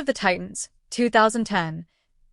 the Titans, 2010,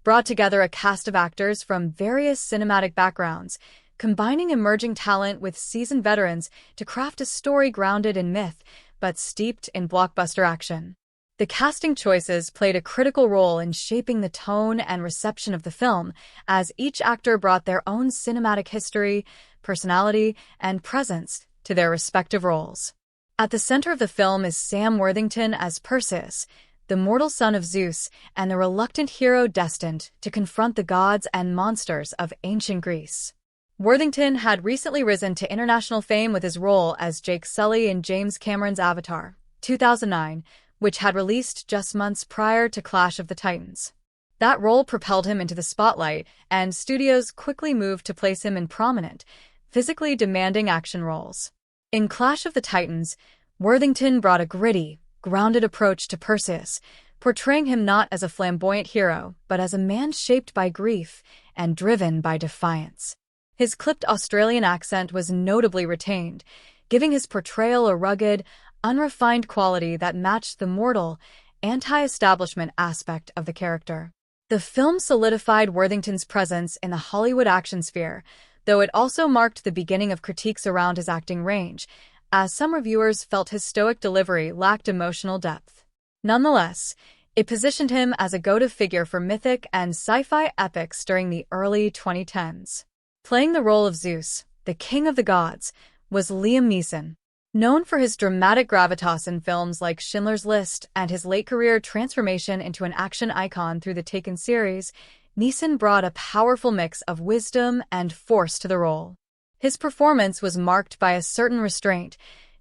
brought together a cast of actors from various cinematic backgrounds, combining emerging talent with seasoned veterans to craft a story grounded in myth but steeped in blockbuster action. The casting choices played a critical role in shaping the tone and reception of the film, as each actor brought their own cinematic history, personality, and presence to their respective roles. At the center of the film is Sam Worthington as Perseus, the mortal son of Zeus and the reluctant hero destined to confront the gods and monsters of ancient Greece. Worthington had recently risen to international fame with his role as Jake Sully in James Cameron's Avatar, 2009, which had released just months prior to Clash of the Titans. That role propelled him into the spotlight, and studios quickly moved to place him in prominent, physically demanding action roles. In Clash of the Titans, Worthington brought a gritty, grounded approach to Perseus, portraying him not as a flamboyant hero, but as a man shaped by grief and driven by defiance. His clipped Australian accent was notably retained, giving his portrayal a rugged, unrefined quality that matched the mortal, anti-establishment aspect of the character. The film solidified Worthington's presence in the Hollywood action sphere, though it also marked the beginning of critiques around his acting range, as some reviewers felt his stoic delivery lacked emotional depth. Nonetheless, it positioned him as a go-to figure for mythic and sci-fi epics during the early 2010s. Playing the role of Zeus, the king of the gods, was Liam Neeson. Known for his dramatic gravitas in films like Schindler's List and his late-career transformation into an action icon through the Taken series, Neeson brought a powerful mix of wisdom and force to the role. His performance was marked by a certain restraint,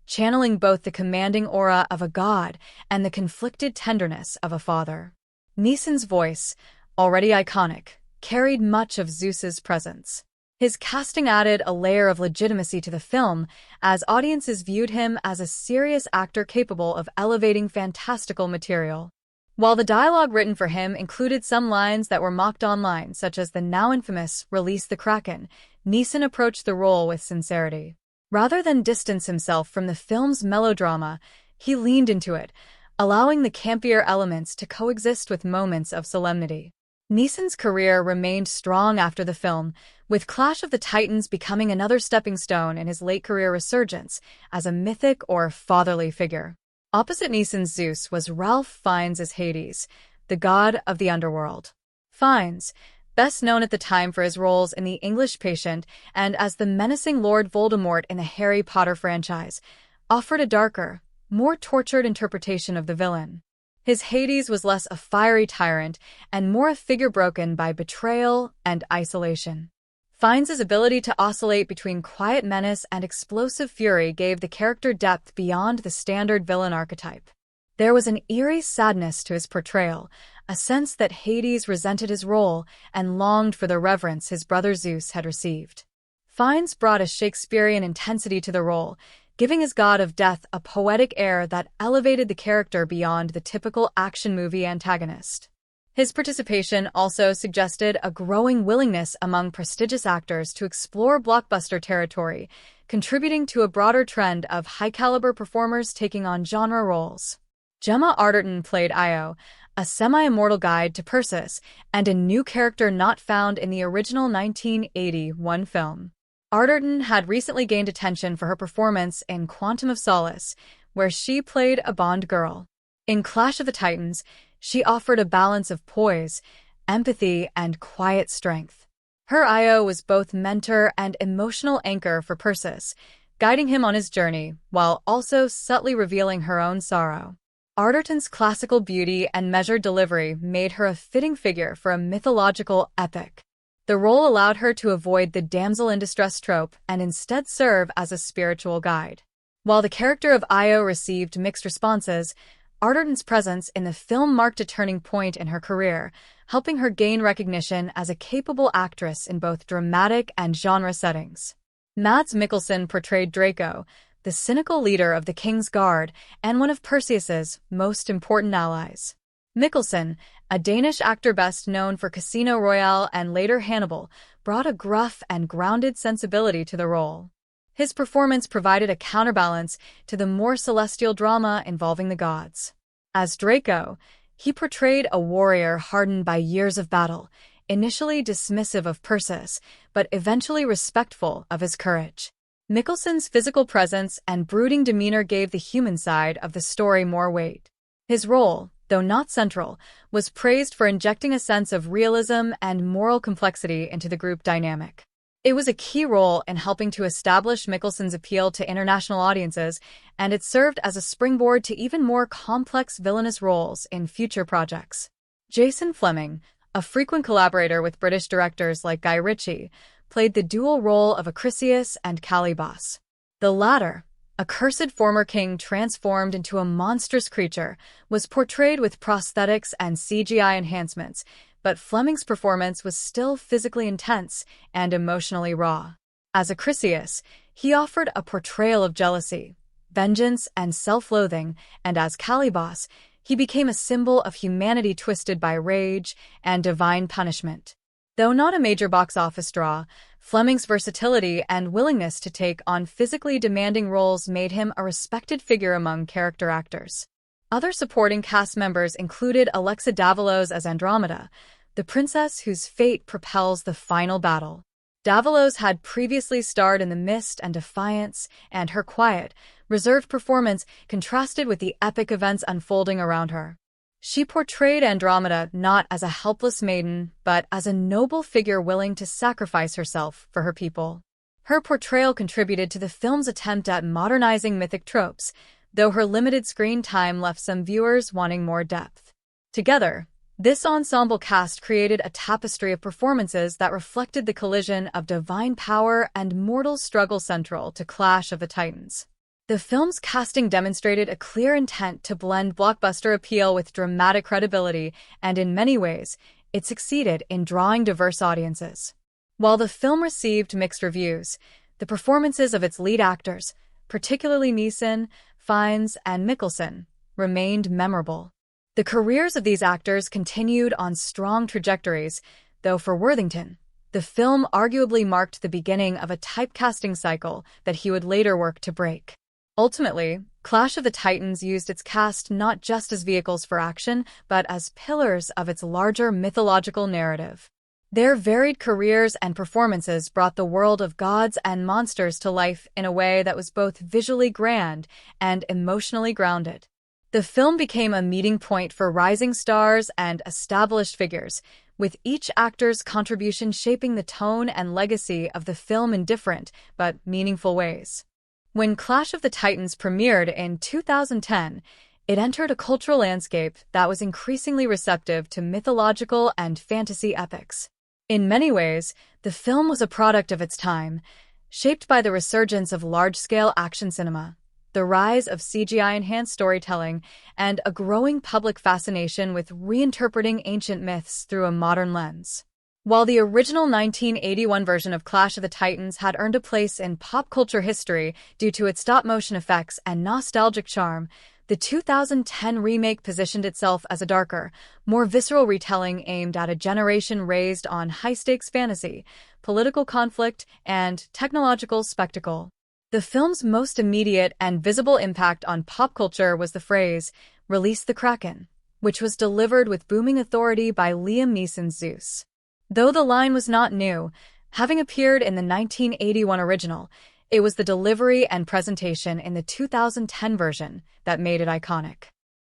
channeling both the commanding aura of a god and the conflicted tenderness of a father. Neeson's voice, already iconic, carried much of Zeus's presence. His casting added a layer of legitimacy to the film, as audiences viewed him as a serious actor capable of elevating fantastical material. While the dialogue written for him included some lines that were mocked online, such as the now infamous "Release the Kraken," Neeson approached the role with sincerity. Rather than distance himself from the film's melodrama, he leaned into it, allowing the campier elements to coexist with moments of solemnity. Neeson's career remained strong after the film, with Clash of the Titans becoming another stepping stone in his late-career resurgence as a mythic or fatherly figure. Opposite Neeson's Zeus was Ralph Fiennes' Hades, the god of the underworld. Fiennes, best known at the time for his roles in The English Patient and as the menacing Lord Voldemort in the Harry Potter franchise, offered a darker, more tortured interpretation of the villain. His Hades was less a fiery tyrant and more a figure broken by betrayal and isolation. Fiennes' ability to oscillate between quiet menace and explosive fury gave the character depth beyond the standard villain archetype. There was an eerie sadness to his portrayal, a sense that Hades resented his role and longed for the reverence his brother Zeus had received. Fiennes brought a Shakespearean intensity to the role, giving his god of death a poetic air that elevated the character beyond the typical action movie antagonist. His participation also suggested a growing willingness among prestigious actors to explore blockbuster territory, contributing to a broader trend of high-caliber performers taking on genre roles. Gemma Arterton played Io, a semi-immortal guide to Perseus, and a new character not found in the original 1981 film. Arterton had recently gained attention for her performance in Quantum of Solace, where she played a Bond girl. In Clash of the Titans, she offered a balance of poise, empathy, and quiet strength. Her Io was both mentor and emotional anchor for Perseus, guiding him on his journey while also subtly revealing her own sorrow. Arterton's classical beauty and measured delivery made her a fitting figure for a mythological epic. The role allowed her to avoid the damsel in distress trope and instead serve as a spiritual guide. While the character of Io received mixed responses, Arterton's presence in the film marked a turning point in her career, helping her gain recognition as a capable actress in both dramatic and genre settings. Mads Mikkelsen portrayed Draco, the cynical leader of the King's Guard and one of Perseus's most important allies. Mikkelsen, a Danish actor best known for Casino Royale and later Hannibal, brought a gruff and grounded sensibility to the role. His performance provided a counterbalance to the more celestial drama involving the gods. As Draco, He portrayed a warrior hardened by years of battle, initially dismissive of Perseus, but eventually respectful of his courage. Mikkelsen's physical presence and brooding demeanor gave the human side of the story more weight. His role, though not central, was praised for injecting a sense of realism and moral complexity into the group dynamic. It was a key role in helping to establish Mikkelsen's appeal to international audiences, and it served as a springboard to even more complex villainous roles in future projects. Jason Flemyng, a frequent collaborator with British directors like Guy Ritchie, played the dual role of Perseus and Calibos. The latter, a cursed former king transformed into a monstrous creature, was portrayed with prosthetics and CGI enhancements, but Fleming's performance was still physically intense and emotionally raw. As Perseus, he offered a portrayal of jealousy, vengeance, and self-loathing, and as Calibos, he became a symbol of humanity twisted by rage and divine punishment. Though not a major box office draw, Fleming's versatility and willingness to take on physically demanding roles made him a respected figure among character actors. Other supporting cast members included Alexa Davalos as Andromeda, the princess whose fate propels the final battle. Davalos had previously starred in The Mist and Defiance, and her quiet, reserved performance contrasted with the epic events unfolding around her. She portrayed Andromeda not as a helpless maiden, but as a noble figure willing to sacrifice herself for her people. Her portrayal contributed to the film's attempt at modernizing mythic tropes, though her limited screen time left some viewers wanting more depth. Together, this ensemble cast created a tapestry of performances that reflected the collision of divine power and mortal struggle central to Clash of the Titans. The film's casting demonstrated a clear intent to blend blockbuster appeal with dramatic credibility, and in many ways, it succeeded in drawing diverse audiences. While the film received mixed reviews, the performances of its lead actors, particularly Neeson, Fiennes, and Mikkelsen, remained memorable. The careers of these actors continued on strong trajectories, though for Worthington, the film arguably marked the beginning of a typecasting cycle that he would later work to break. Ultimately, Clash of the Titans used its cast not just as vehicles for action, but as pillars of its larger mythological narrative. Their varied careers and performances brought the world of gods and monsters to life in a way that was both visually grand and emotionally grounded. The film became a meeting point for rising stars and established figures, with each actor's contribution shaping the tone and legacy of the film in different but meaningful ways. When Clash of the Titans premiered in 2010, it entered a cultural landscape that was increasingly receptive to mythological and fantasy epics. In many ways, the film was a product of its time, shaped by the resurgence of large-scale action cinema, the rise of CGI-enhanced storytelling, and a growing public fascination with reinterpreting ancient myths through a modern lens. While the original 1981 version of Clash of the Titans had earned a place in pop culture history due to its stop-motion effects and nostalgic charm, the 2010 remake positioned itself as a darker, more visceral retelling aimed at a generation raised on high-stakes fantasy, political conflict, and technological spectacle. The film's most immediate and visible impact on pop culture was the phrase, "Release the Kraken," which was delivered with booming authority by Liam Neeson's Zeus. Though the line was not new, having appeared in the 1981 original, it was the delivery and presentation in the 2010 version that made it iconic.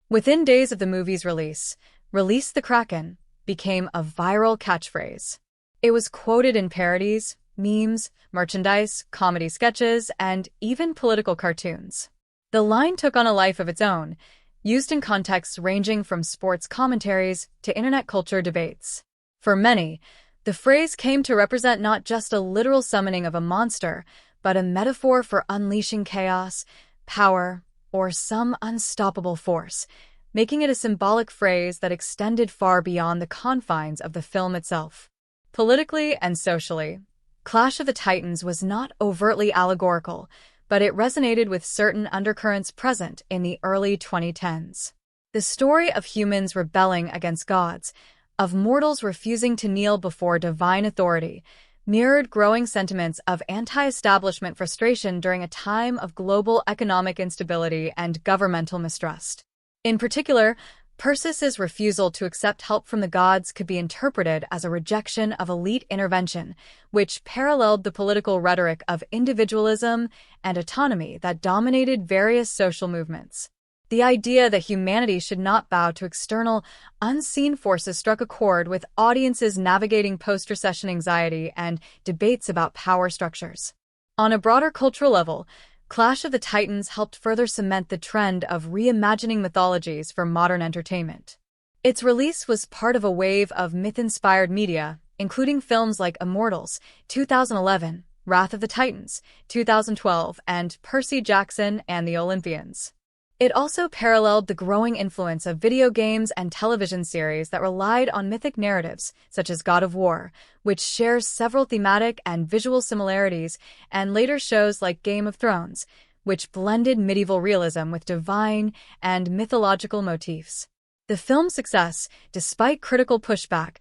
Within days of the movie's release, "Release the Kraken" became a viral catchphrase. It was quoted in parodies, memes, merchandise, comedy sketches, and even political cartoons. The line took on a life of its own, used in contexts ranging from sports commentaries to internet culture debates. For many, the phrase came to represent not just a literal summoning of a monster, but a metaphor for unleashing chaos, power, or some unstoppable force, making it a symbolic phrase that extended far beyond the confines of the film itself. Politically and socially, Clash of the Titans was not overtly allegorical, but it resonated with certain undercurrents present in the early 2010s. The story of humans rebelling against gods, of mortals refusing to kneel before divine authority, mirrored growing sentiments of anti-establishment frustration during a time of global economic instability and governmental mistrust. In particular, Perseus's refusal to accept help from the gods could be interpreted as a rejection of elite intervention, which paralleled the political rhetoric of individualism and autonomy that dominated various social movements. The idea that humanity should not bow to external, unseen forces struck a chord with audiences navigating post-recession anxiety and debates about power structures. On a broader cultural level, Clash of the Titans helped further cement the trend of reimagining mythologies for modern entertainment. Its release was part of a wave of myth-inspired media, including films like Immortals, 2011, Wrath of the Titans, 2012, and Percy Jackson and the Olympians. It also paralleled the growing influence of video games and television series that relied on mythic narratives, such as God of War, which shares several thematic and visual similarities, and later shows like Game of Thrones, which blended medieval realism with divine and mythological motifs. The film's success, despite critical pushback,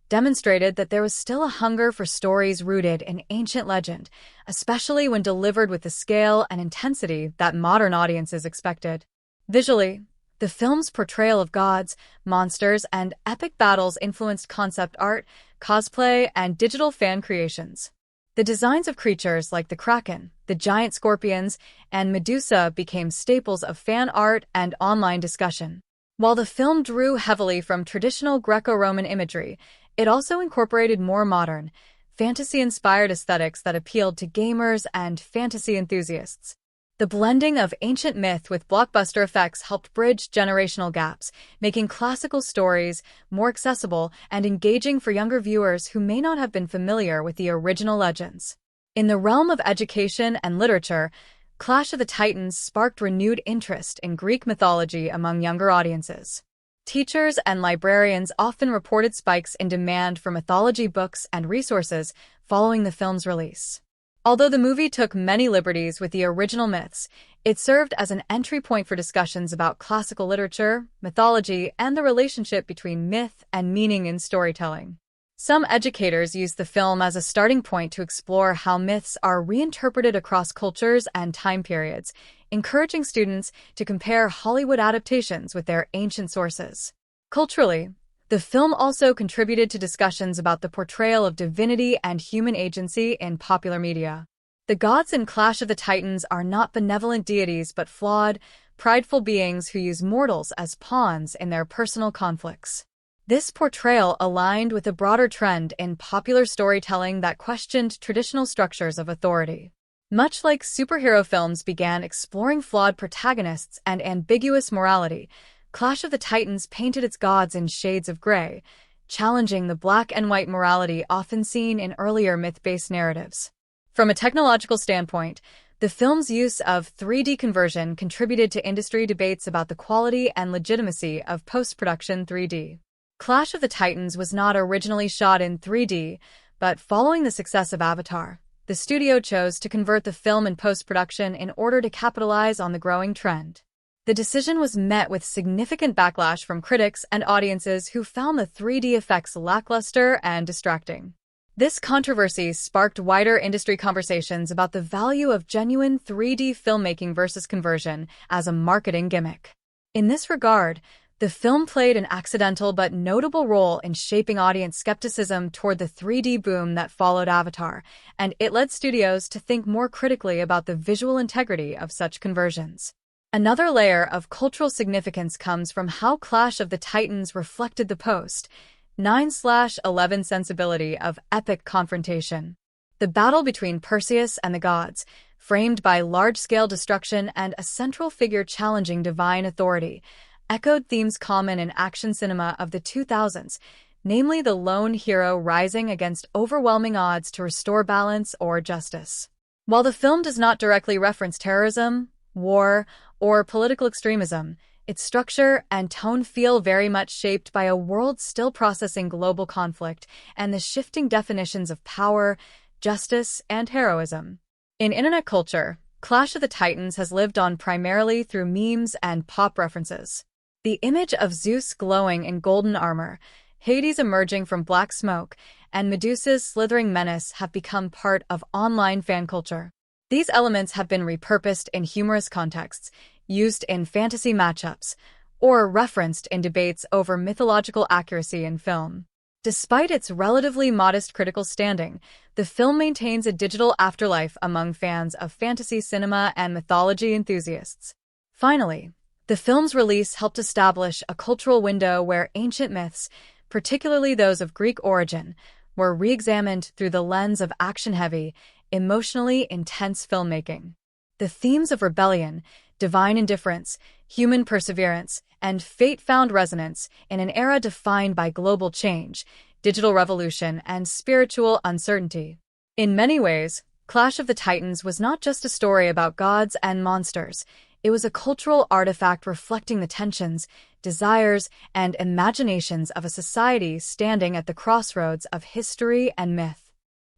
demonstrated that there was still a hunger for stories rooted in ancient legend, especially when delivered with the scale and intensity that modern audiences expected. Visually, the film's portrayal of gods, monsters, and epic battles influenced concept art, cosplay, and digital fan creations. The designs of creatures like the Kraken, the giant scorpions, and Medusa became staples of fan art and online discussion. While the film drew heavily from traditional Greco-Roman imagery, it also incorporated more modern, fantasy-inspired aesthetics that appealed to gamers and fantasy enthusiasts. The blending of ancient myth with blockbuster effects helped bridge generational gaps, making classical stories more accessible and engaging for younger viewers who may not have been familiar with the original legends. In the realm of education and literature, Clash of the Titans sparked renewed interest in Greek mythology among younger audiences. Teachers and librarians often reported spikes in demand for mythology books and resources following the film's release. Although the movie took many liberties with the original myths, it served as an entry point for discussions about classical literature, mythology, and the relationship between myth and meaning in storytelling. Some educators use the film as a starting point to explore how myths are reinterpreted across cultures and time periods, encouraging students to compare Hollywood adaptations with their ancient sources. Culturally, the film also contributed to discussions about the portrayal of divinity and human agency in popular media. The gods in Clash of the Titans are not benevolent deities but flawed, prideful beings who use mortals as pawns in their personal conflicts. This portrayal aligned with a broader trend in popular storytelling that questioned traditional structures of authority. Much like superhero films began exploring flawed protagonists and ambiguous morality, Clash of the Titans painted its gods in shades of gray, challenging the black and white morality often seen in earlier myth-based narratives. From a technological standpoint, the film's use of 3D conversion contributed to industry debates about the quality and legitimacy of post-production 3D. Clash of the Titans was not originally shot in 3D, but following the success of Avatar, the studio chose to convert the film in post-production in order to capitalize on the growing trend. The decision was met with significant backlash from critics and audiences who found the 3D effects lackluster and distracting. This controversy sparked wider industry conversations about the value of genuine 3D filmmaking versus conversion as a marketing gimmick. In this regard, the film played an accidental but notable role in shaping audience skepticism toward the 3D boom that followed Avatar, and it led studios to think more critically about the visual integrity of such conversions. Another layer of cultural significance comes from how Clash of the Titans reflected the post-9/11 sensibility of epic confrontation. The battle between Perseus and the gods, framed by large-scale destruction and a central figure challenging divine authority, echoed themes common in action cinema of the 2000s, namely the lone hero rising against overwhelming odds to restore balance or justice. While the film does not directly reference terrorism, war, or political extremism, its structure and tone feel very much shaped by a world still processing global conflict and the shifting definitions of power, justice, and heroism. In internet culture, Clash of the Titans has lived on primarily through memes and pop references. The image of Zeus glowing in golden armor, Hades emerging from black smoke, and Medusa's slithering menace have become part of online fan culture. These elements have been repurposed in humorous contexts, used in fantasy matchups, or referenced in debates over mythological accuracy in film. Despite its relatively modest critical standing, the film maintains a digital afterlife among fans of fantasy cinema and mythology enthusiasts. Finally, the film's release helped establish a cultural window where ancient myths, particularly those of Greek origin, were re-examined through the lens of action-heavy, emotionally intense filmmaking. The themes of rebellion, divine indifference, human perseverance, and fate found resonance in an era defined by global change, digital revolution, and spiritual uncertainty. In many ways, Clash of the Titans was not just a story about gods and monsters. It was a cultural artifact reflecting the tensions, desires, and imaginations of a society standing at the crossroads of history and myth.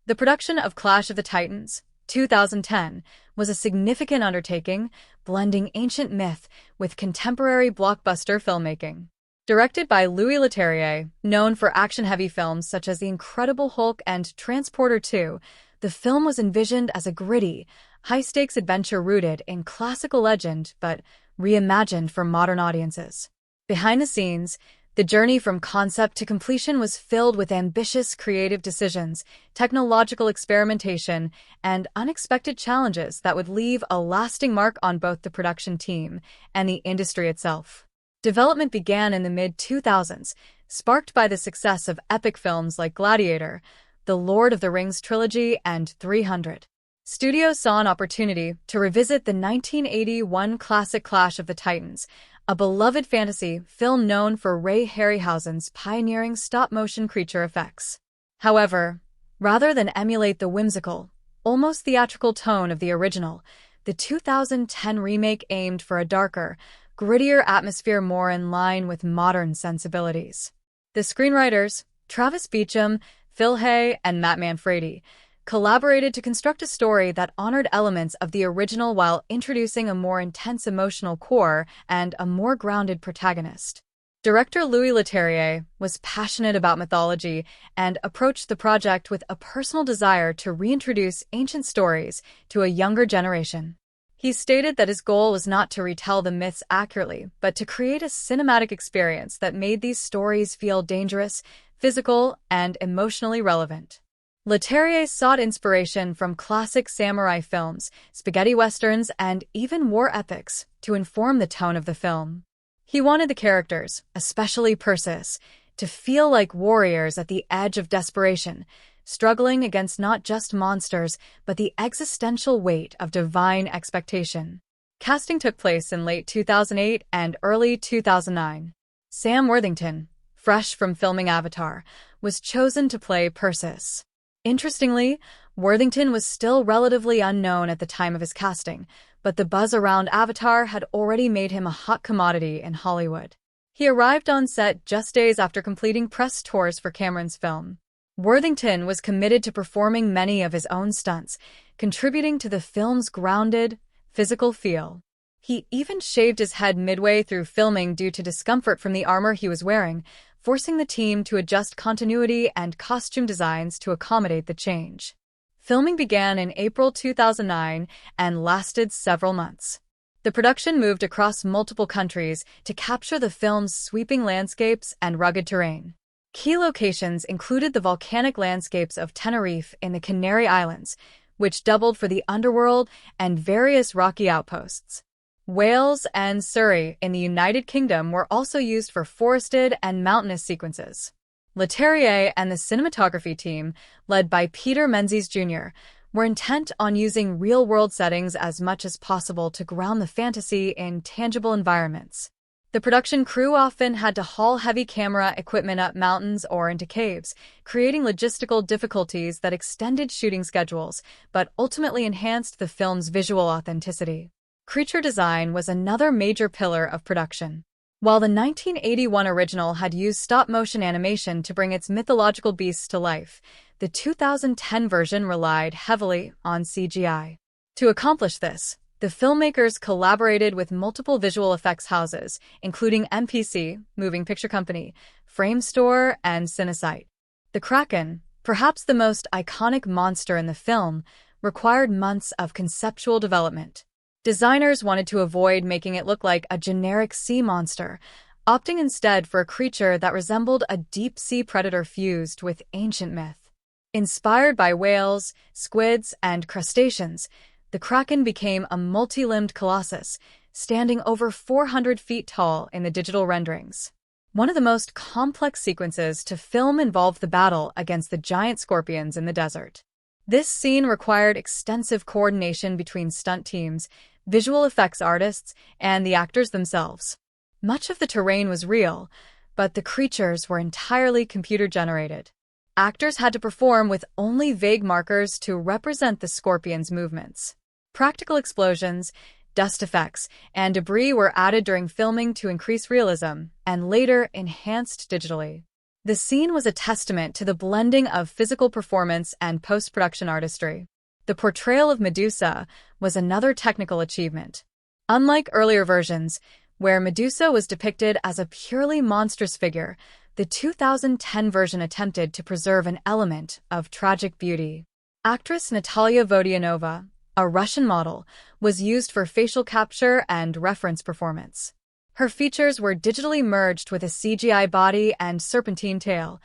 The production of Clash of the Titans, 2010, was a significant undertaking, blending ancient myth with contemporary blockbuster filmmaking. Directed by Louis Leterrier, known for action-heavy films such as The Incredible Hulk and Transporter 2, the film was envisioned as a gritty, high-stakes adventure rooted in classical legend but reimagined for modern audiences. Behind the scenes, the journey from concept to completion was filled with ambitious creative decisions, technological experimentation, and unexpected challenges that would leave a lasting mark on both the production team and the industry itself. Development began in the mid-2000s, sparked by the success of epic films like Gladiator, The Lord of the Rings trilogy, and 300. Studios saw an opportunity to revisit the 1981 classic Clash of the Titans, a beloved fantasy film known for Ray Harryhausen's pioneering stop-motion creature effects. However, rather than emulate the whimsical, almost theatrical tone of the original, the 2010 remake aimed for a darker, grittier atmosphere more in line with modern sensibilities. The screenwriters, Travis Beacham, Phil Hay, and Matt Manfredi, collaborated to construct a story that honored elements of the original while introducing a more intense emotional core and a more grounded protagonist. Director Louis Leterrier was passionate about mythology and approached the project with a personal desire to reintroduce ancient stories to a younger generation. He stated that his goal was not to retell the myths accurately, but to create a cinematic experience that made these stories feel dangerous, physical, and emotionally relevant. Leterrier sought inspiration from classic samurai films, spaghetti westerns, and even war epics to inform the tone of the film. He wanted the characters, especially Perseus, to feel like warriors at the edge of desperation, struggling against not just monsters, but the existential weight of divine expectation. Casting took place in late 2008 and early 2009. Sam Worthington, fresh from filming Avatar, was chosen to play Perseus. Interestingly, Worthington was still relatively unknown at the time of his casting, but the buzz around Avatar had already made him a hot commodity in Hollywood. He arrived on set just days after completing press tours for Cameron's film. Worthington was committed to performing many of his own stunts, contributing to the film's grounded, physical feel. He even shaved his head midway through filming due to discomfort from the armor he was wearing, forcing the team to adjust continuity and costume designs to accommodate the change. Filming began in April 2009 and lasted several months. The production moved across multiple countries to capture the film's sweeping landscapes and rugged terrain. Key locations included the volcanic landscapes of Tenerife in the Canary Islands, which doubled for the underworld, and various rocky outposts. Wales and Surrey in the United Kingdom were also used for forested and mountainous sequences. Leterrier and the cinematography team, led by Peter Menzies Jr., were intent on using real-world settings as much as possible to ground the fantasy in tangible environments. The production crew often had to haul heavy camera equipment up mountains or into caves, creating logistical difficulties that extended shooting schedules, but ultimately enhanced the film's visual authenticity. Creature design was another major pillar of production. While the 1981 original had used stop-motion animation to bring its mythological beasts to life, the 2010 version relied heavily on CGI. To accomplish this, the filmmakers collaborated with multiple visual effects houses, including MPC, Moving Picture Company, Framestore, and Cinesite. The Kraken, perhaps the most iconic monster in the film, required months of conceptual development. Designers wanted to avoid making it look like a generic sea monster, opting instead for a creature that resembled a deep-sea predator fused with ancient myth. Inspired by whales, squids, and crustaceans, the kraken became a multi-limbed colossus, standing over 400 feet tall in the digital renderings. One of the most complex sequences to film involved the battle against the giant scorpions in the desert. This scene required extensive coordination between stunt teams, visual effects artists, and the actors themselves. Much of the terrain was real, but the creatures were entirely computer-generated. Actors had to perform with only vague markers to represent the scorpion's movements. Practical explosions, dust effects, and debris were added during filming to increase realism, and later enhanced digitally. The scene was a testament to the blending of physical performance and post-production artistry. The portrayal of Medusa was another technical achievement. Unlike earlier versions, where Medusa was depicted as a purely monstrous figure, the 2010 version attempted to preserve an element of tragic beauty. Actress Natalia Vodianova, a Russian model, was used for facial capture and reference performance. Her features were digitally merged with a CGI body and serpentine tail,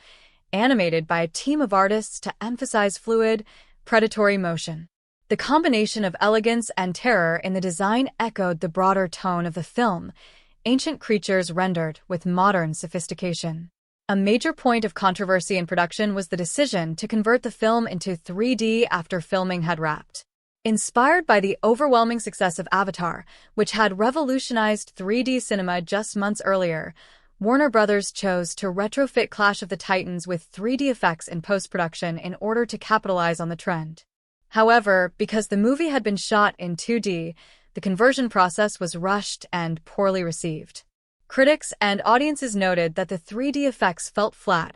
animated by a team of artists to emphasize fluid, predatory motion. The combination of elegance and terror in the design echoed the broader tone of the film, ancient creatures rendered with modern sophistication. A major point of controversy in production was the decision to convert the film into 3D after filming had wrapped. Inspired by the overwhelming success of Avatar, which had revolutionized 3D cinema just months earlier, Warner Bros. Chose to retrofit Clash of the Titans with 3D effects in post-production in order to capitalize on the trend. However, because the movie had been shot in 2D, the conversion process was rushed and poorly received. Critics and audiences noted that the 3D effects felt flat,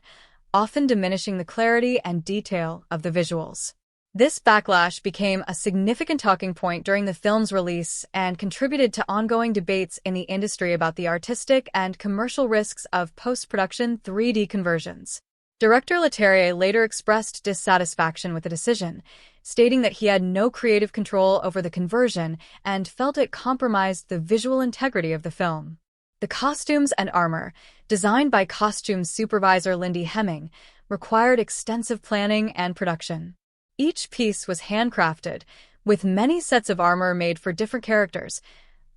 often diminishing the clarity and detail of the visuals. This backlash became a significant talking point during the film's release and contributed to ongoing debates in the industry about the artistic and commercial risks of post-production 3D conversions. Director Leterrier later expressed dissatisfaction with the decision, stating that he had no creative control over the conversion and felt it compromised the visual integrity of the film. The costumes and armor, designed by costume supervisor Lindy Hemming, required extensive planning and production. Each piece was handcrafted, with many sets of armor made for different characters,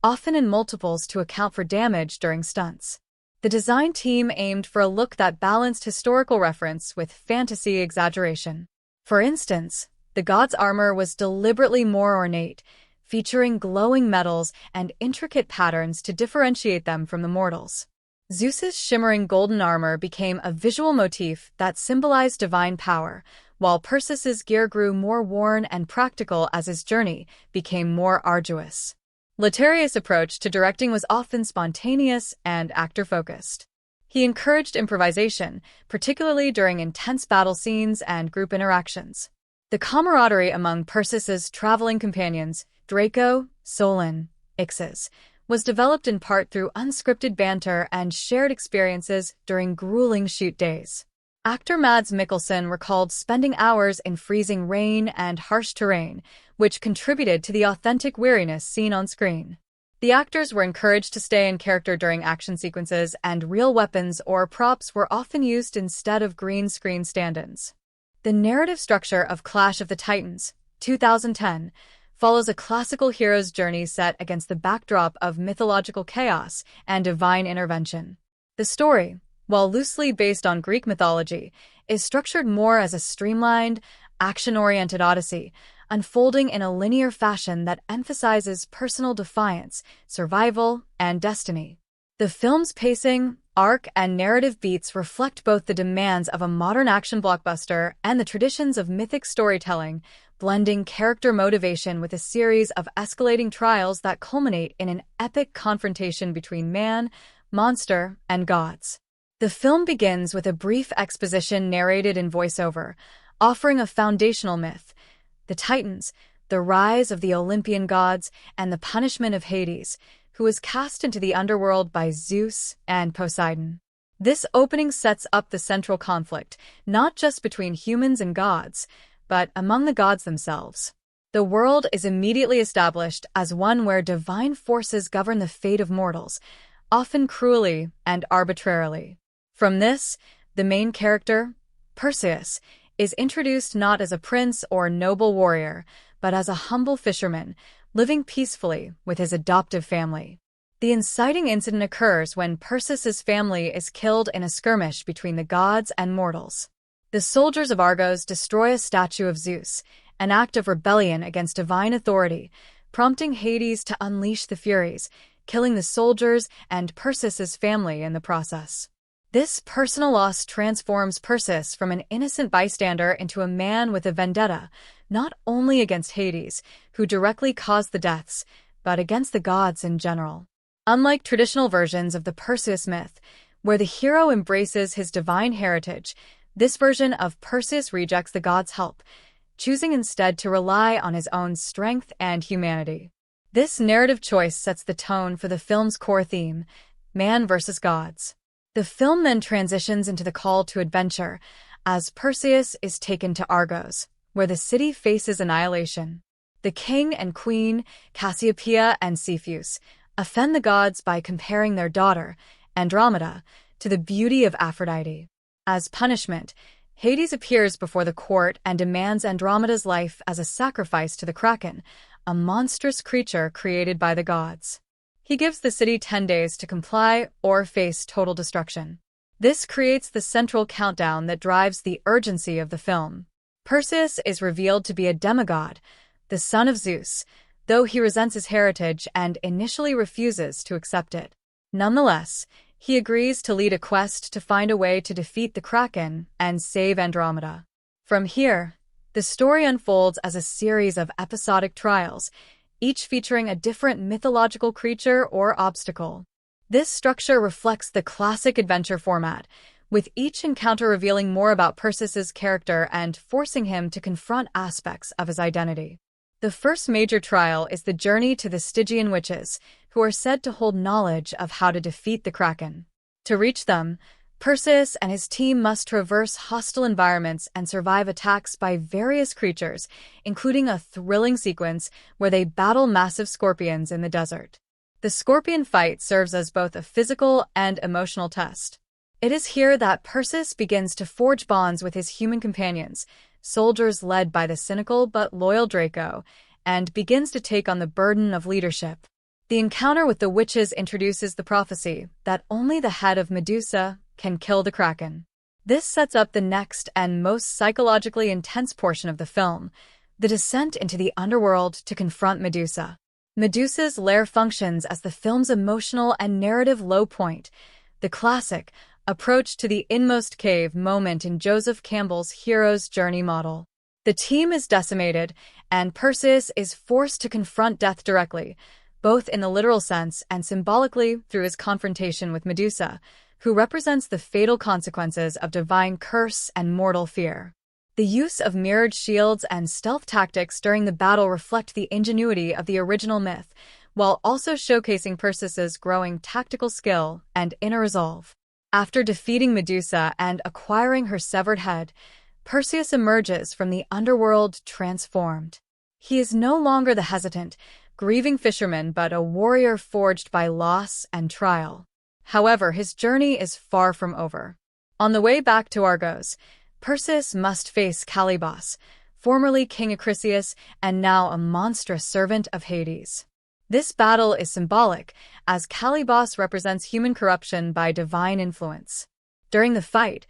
often in multiples to account for damage during stunts. The design team aimed for a look that balanced historical reference with fantasy exaggeration. For instance, the gods' armor was deliberately more ornate, featuring glowing metals and intricate patterns to differentiate them from the mortals. Zeus's shimmering golden armor became a visual motif that symbolized divine power, while Perseus's gear grew more worn and practical as his journey became more arduous. Leterrier's approach to directing was often spontaneous and actor-focused. He encouraged improvisation, particularly during intense battle scenes and group interactions. The camaraderie among Perseus's traveling companions, Draco, Solon, Ixes, was developed in part through unscripted banter and shared experiences during grueling shoot days. Actor Mads Mikkelsen recalled spending hours in freezing rain and harsh terrain, which contributed to the authentic weariness seen on screen. The actors were encouraged to stay in character during action sequences, and real weapons or props were often used instead of green screen stand-ins. The narrative structure of Clash of the Titans, 2010, follows a classical hero's journey set against the backdrop of mythological chaos and divine intervention. The story, while loosely based on Greek mythology, is structured more as a streamlined, action-oriented odyssey, unfolding in a linear fashion that emphasizes personal defiance, survival, and destiny. The film's pacing, arc, and narrative beats reflect both the demands of a modern action blockbuster and the traditions of mythic storytelling, blending character motivation with a series of escalating trials that culminate in an epic confrontation between man, monster, and gods. The film begins with a brief exposition narrated in voiceover, offering a foundational myth: the Titans, the rise of the Olympian gods, and the punishment of Hades, who was cast into the underworld by Zeus and Poseidon. This opening sets up the central conflict, not just between humans and gods, but among the gods themselves. The world is immediately established as one where divine forces govern the fate of mortals, often cruelly and arbitrarily. From this, the main character, Perseus, is introduced not as a prince or noble warrior, but as a humble fisherman, living peacefully with his adoptive family. The inciting incident occurs when Perseus's family is killed in a skirmish between the gods and mortals. The soldiers of Argos destroy a statue of Zeus, an act of rebellion against divine authority, prompting Hades to unleash the Furies, killing the soldiers and Perseus's family in the process. This personal loss transforms Perseus from an innocent bystander into a man with a vendetta, not only against Hades, who directly caused the deaths, but against the gods in general. Unlike traditional versions of the Perseus myth, where the hero embraces his divine heritage, this version of Perseus rejects the gods' help, choosing instead to rely on his own strength and humanity. This narrative choice sets the tone for the film's core theme, man versus gods. The film then transitions into the call to adventure, as Perseus is taken to Argos, where the city faces annihilation. The king and queen, Cassiopeia and Cepheus, offend the gods by comparing their daughter, Andromeda, to the beauty of Aphrodite. As punishment, Hades appears before the court and demands Andromeda's life as a sacrifice to the Kraken, a monstrous creature created by the gods. He gives the city 10 days to comply or face total destruction. This creates the central countdown that drives the urgency of the film. Perseus is revealed to be a demigod, the son of Zeus, though he resents his heritage and initially refuses to accept it. Nonetheless, he agrees to lead a quest to find a way to defeat the Kraken and save Andromeda. From here, the story unfolds as a series of episodic trials, each featuring a different mythological creature or obstacle. This structure reflects the classic adventure format, with each encounter revealing more about Perseus's character and forcing him to confront aspects of his identity. The first major trial is the journey to the Stygian witches, who are said to hold knowledge of how to defeat the Kraken. To reach them, Perseus and his team must traverse hostile environments and survive attacks by various creatures, including a thrilling sequence where they battle massive scorpions in the desert. The scorpion fight serves as both a physical and emotional test. It is here that Perseus begins to forge bonds with his human companions, soldiers led by the cynical but loyal Draco, and begins to take on the burden of leadership. The encounter with the witches introduces the prophecy that only the head of Medusa can kill the Kraken. This sets up the next and most psychologically intense portion of the film, the descent into the underworld to confront Medusa. Medusa's lair functions as the film's emotional and narrative low point, the classic approach to the inmost cave moment in Joseph Campbell's hero's journey model. The team is decimated, and Perseus is forced to confront death directly, both in the literal sense and symbolically through his confrontation with Medusa, who represents the fatal consequences of divine curse and mortal fear. The use of mirrored shields and stealth tactics during the battle reflect the ingenuity of the original myth, while also showcasing Perseus's growing tactical skill and inner resolve. After defeating Medusa and acquiring her severed head, Perseus emerges from the underworld transformed. He is no longer the hesitant, grieving fisherman but a warrior forged by loss and trial. However, his journey is far from over. On the way back to Argos, Perseus must face Calibos, formerly King Acrisius and now a monstrous servant of Hades. This battle is symbolic, as Calibos represents human corruption by divine influence. During the fight,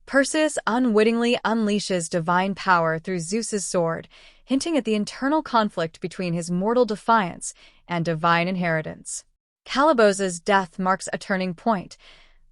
Perseus unwittingly unleashes divine power through Zeus's sword, hinting at the internal conflict between his mortal defiance and divine inheritance. Calibos's death marks a turning point.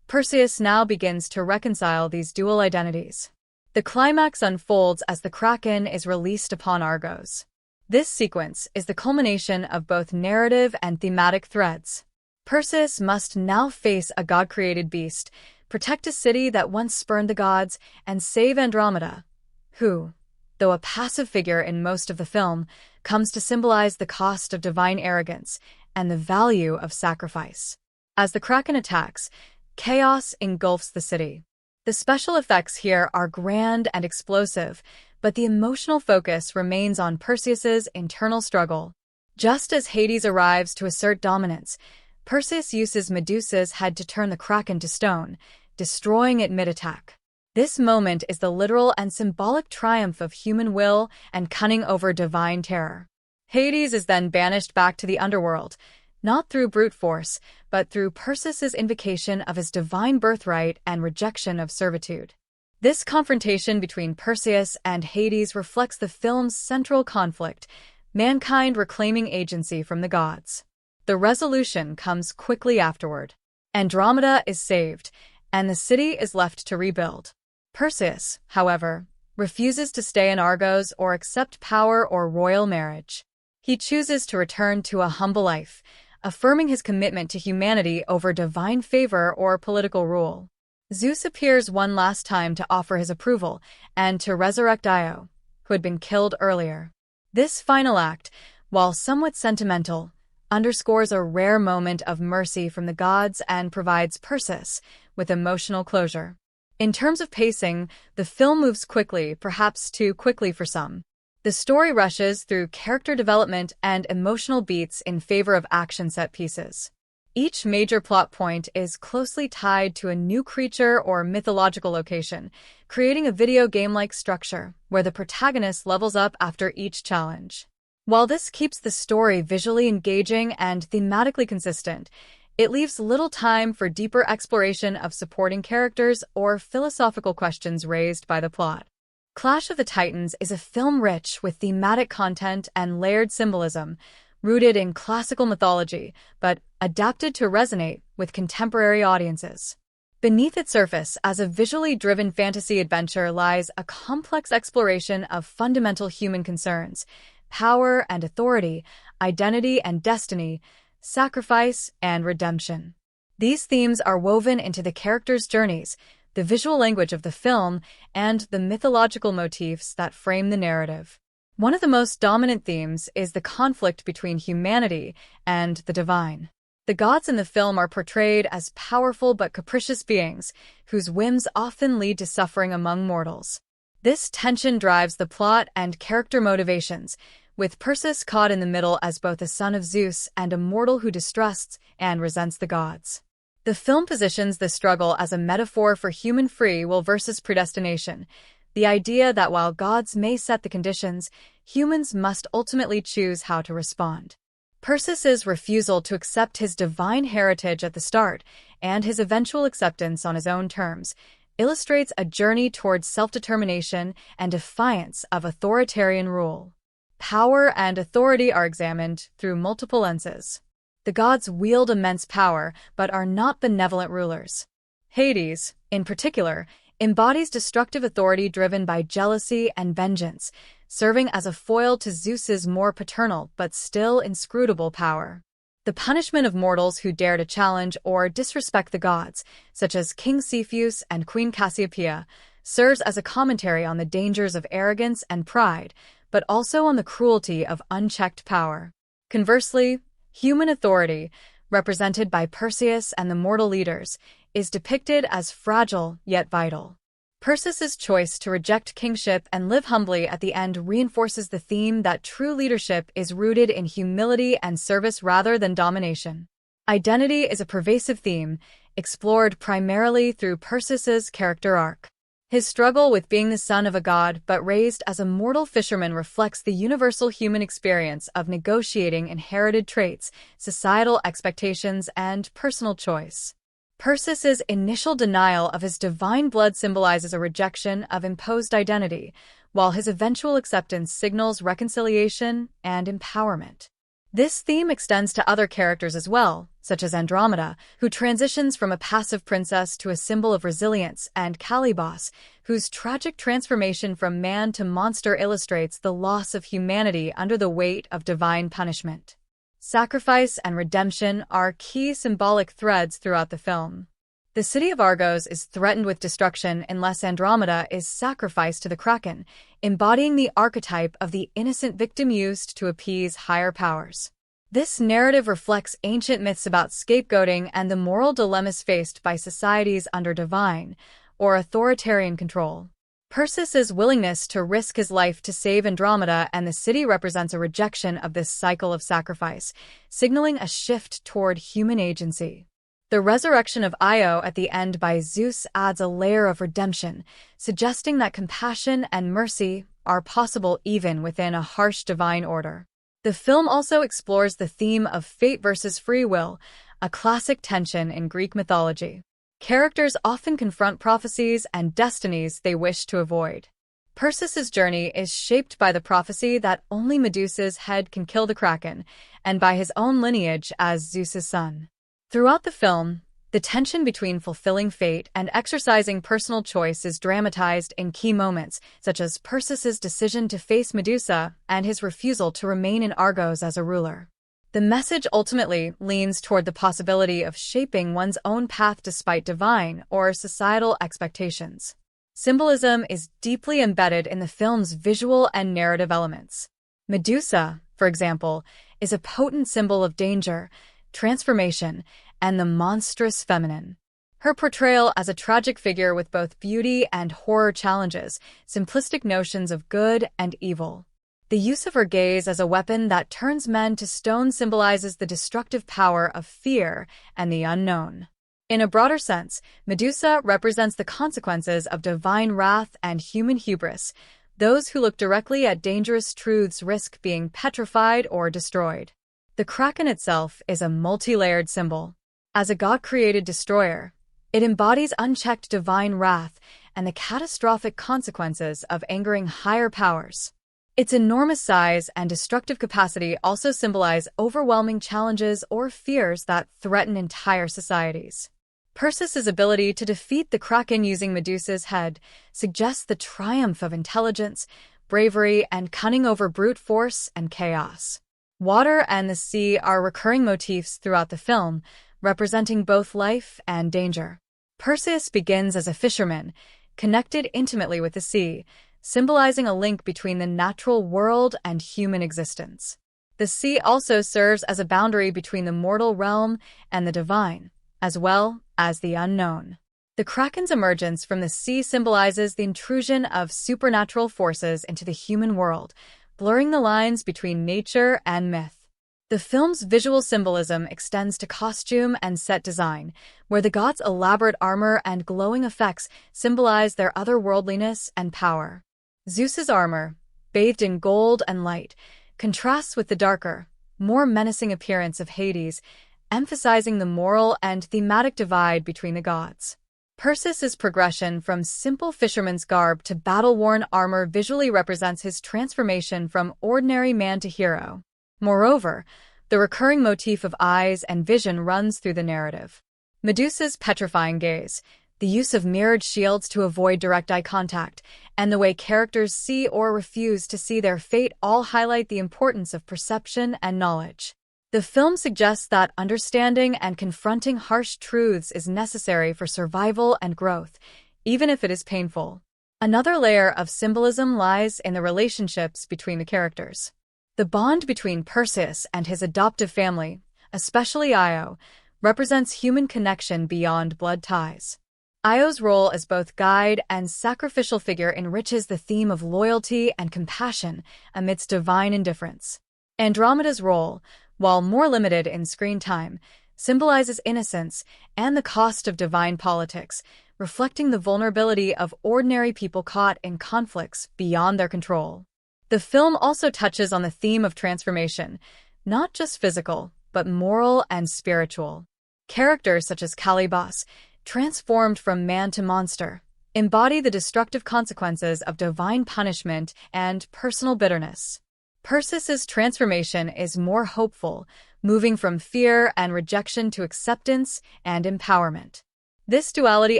Perseus now begins to reconcile these dual identities. The climax unfolds as the Kraken is released upon Argos. This sequence is the culmination of both narrative and thematic threads. Perseus must now face a god-created beast, protect a city that once spurned the gods, and save Andromeda, who, though a passive figure in most of the film, comes to symbolize the cost of divine arrogance and the value of sacrifice. As the Kraken attacks, chaos engulfs the city. The special effects here are grand and explosive, but the emotional focus remains on Perseus's internal struggle. Just as Hades arrives to assert dominance, Perseus uses Medusa's head to turn the Kraken to stone, destroying it mid-attack. This moment is the literal and symbolic triumph of human will and cunning over divine terror. Hades is then banished back to the underworld, not through brute force, but through Perseus's invocation of his divine birthright and rejection of servitude. This confrontation between Perseus and Hades reflects the film's central conflict, mankind reclaiming agency from the gods. The resolution comes quickly afterward. Andromeda is saved, and the city is left to rebuild. Perseus, however, refuses to stay in Argos or accept power or royal marriage. He chooses to return to a humble life, affirming his commitment to humanity over divine favor or political rule. Zeus appears one last time to offer his approval and to resurrect Io, who had been killed earlier. This final act, while somewhat sentimental, underscores a rare moment of mercy from the gods and provides Perseus with emotional closure. In terms of pacing, the film moves quickly, perhaps too quickly for some. The story rushes through character development and emotional beats in favor of action set pieces. Each major plot point is closely tied to a new creature or mythological location, creating a video game-like structure where the protagonist levels up after each challenge. While this keeps the story visually engaging and thematically consistent, it leaves little time for deeper exploration of supporting characters or philosophical questions raised by the plot. Clash of the Titans is a film rich with thematic content and layered symbolism, rooted in classical mythology, but adapted to resonate with contemporary audiences. Beneath its surface, as a visually driven fantasy adventure, lies a complex exploration of fundamental human concerns: power and authority, identity and destiny, sacrifice and redemption. These themes are woven into the characters' journeys, the visual language of the film, and the mythological motifs that frame the narrative. One of the most dominant themes is the conflict between humanity and the divine. The gods in the film are portrayed as powerful but capricious beings, whose whims often lead to suffering among mortals. This tension drives the plot and character motivations, with Perseus caught in the middle as both a son of Zeus and a mortal who distrusts and resents the gods. The film positions the struggle as a metaphor for human free will versus predestination, the idea that while gods may set the conditions, humans must ultimately choose how to respond. Perseus's refusal to accept his divine heritage at the start, and his eventual acceptance on his own terms, illustrates a journey towards self-determination and defiance of authoritarian rule. Power and authority are examined through multiple lenses. The gods wield immense power, but are not benevolent rulers. Hades, in particular, embodies destructive authority driven by jealousy and vengeance, serving as a foil to Zeus's more paternal but still inscrutable power. The punishment of mortals who dare to challenge or disrespect the gods, such as King Cepheus and Queen Cassiopeia, serves as a commentary on the dangers of arrogance and pride, but also on the cruelty of unchecked power. Conversely, human authority, represented by Perseus and the mortal leaders, is depicted as fragile yet vital. Perseus's choice to reject kingship and live humbly at the end reinforces the theme that true leadership is rooted in humility and service rather than domination. Identity is a pervasive theme, explored primarily through Perseus's character arc. His struggle with being the son of a god but raised as a mortal fisherman reflects the universal human experience of negotiating inherited traits, societal expectations, and personal choice. Perseus's initial denial of his divine blood symbolizes a rejection of imposed identity, while his eventual acceptance signals reconciliation and empowerment. This theme extends to other characters as well, such as Andromeda, who transitions from a passive princess to a symbol of resilience, and Calibos, whose tragic transformation from man to monster illustrates the loss of humanity under the weight of divine punishment. Sacrifice and redemption are key symbolic threads throughout the film. The city of Argos is threatened with destruction unless Andromeda is sacrificed to the Kraken, embodying the archetype of the innocent victim used to appease higher powers. This narrative reflects ancient myths about scapegoating and the moral dilemmas faced by societies under divine or authoritarian control. Perseus' willingness to risk his life to save Andromeda and the city represents a rejection of this cycle of sacrifice, signaling a shift toward human agency. The resurrection of Io at the end by Zeus adds a layer of redemption, suggesting that compassion and mercy are possible even within a harsh divine order. The film also explores the theme of fate versus free will, a classic tension in Greek mythology. Characters often confront prophecies and destinies they wish to avoid. Perseus' journey is shaped by the prophecy that only Medusa's head can kill the Kraken, and by his own lineage as Zeus's son. Throughout the film, the tension between fulfilling fate and exercising personal choice is dramatized in key moments, such as Perseus' decision to face Medusa and his refusal to remain in Argos as a ruler. The message ultimately leans toward the possibility of shaping one's own path despite divine or societal expectations. Symbolism is deeply embedded in the film's visual and narrative elements. Medusa, for example, is a potent symbol of danger, transformation, and the monstrous feminine. Her portrayal as a tragic figure with both beauty and horror challenges simplistic notions of good and evil. The use of her gaze as a weapon that turns men to stone symbolizes the destructive power of fear and the unknown. In a broader sense, Medusa represents the consequences of divine wrath and human hubris. Those who look directly at dangerous truths risk being petrified or destroyed. The Kraken itself is a multi-layered symbol. As a God-created destroyer, it embodies unchecked divine wrath and the catastrophic consequences of angering higher powers. Its enormous size and destructive capacity also symbolize overwhelming challenges or fears that threaten entire societies. Perseus' ability to defeat the Kraken using Medusa's head suggests the triumph of intelligence, bravery, and cunning over brute force and chaos. Water and the sea are recurring motifs throughout the film, representing both life and danger. Perseus begins as a fisherman, connected intimately with the sea, symbolizing a link between the natural world and human existence. The sea also serves as a boundary between the mortal realm and the divine, as well as the unknown. The Kraken's emergence from the sea symbolizes the intrusion of supernatural forces into the human world, blurring the lines between nature and myth. The film's visual symbolism extends to costume and set design, where the gods' elaborate armor and glowing effects symbolize their otherworldliness and power. Zeus's armor, bathed in gold and light, contrasts with the darker, more menacing appearance of Hades, emphasizing the moral and thematic divide between the gods. Perseus' progression from simple fisherman's garb to battle-worn armor visually represents his transformation from ordinary man to hero. Moreover, the recurring motif of eyes and vision runs through the narrative. Medusa's petrifying gaze, the use of mirrored shields to avoid direct eye contact, and the way characters see or refuse to see their fate all highlight the importance of perception and knowledge. The film suggests that understanding and confronting harsh truths is necessary for survival and growth, even if it is painful. Another layer of symbolism lies in the relationships between the characters. The bond between Perseus and his adoptive family, especially Io, represents human connection beyond blood ties. Io's role as both guide and sacrificial figure enriches the theme of loyalty and compassion amidst divine indifference. Andromeda's role, while more limited in screen time, symbolizes innocence and the cost of divine politics, reflecting the vulnerability of ordinary people caught in conflicts beyond their control. The film also touches on the theme of transformation, not just physical, but moral and spiritual. Characters such as Calibos, transformed from man to monster, embody the destructive consequences of divine punishment and personal bitterness. Perseus' transformation is more hopeful, moving from fear and rejection to acceptance and empowerment. This duality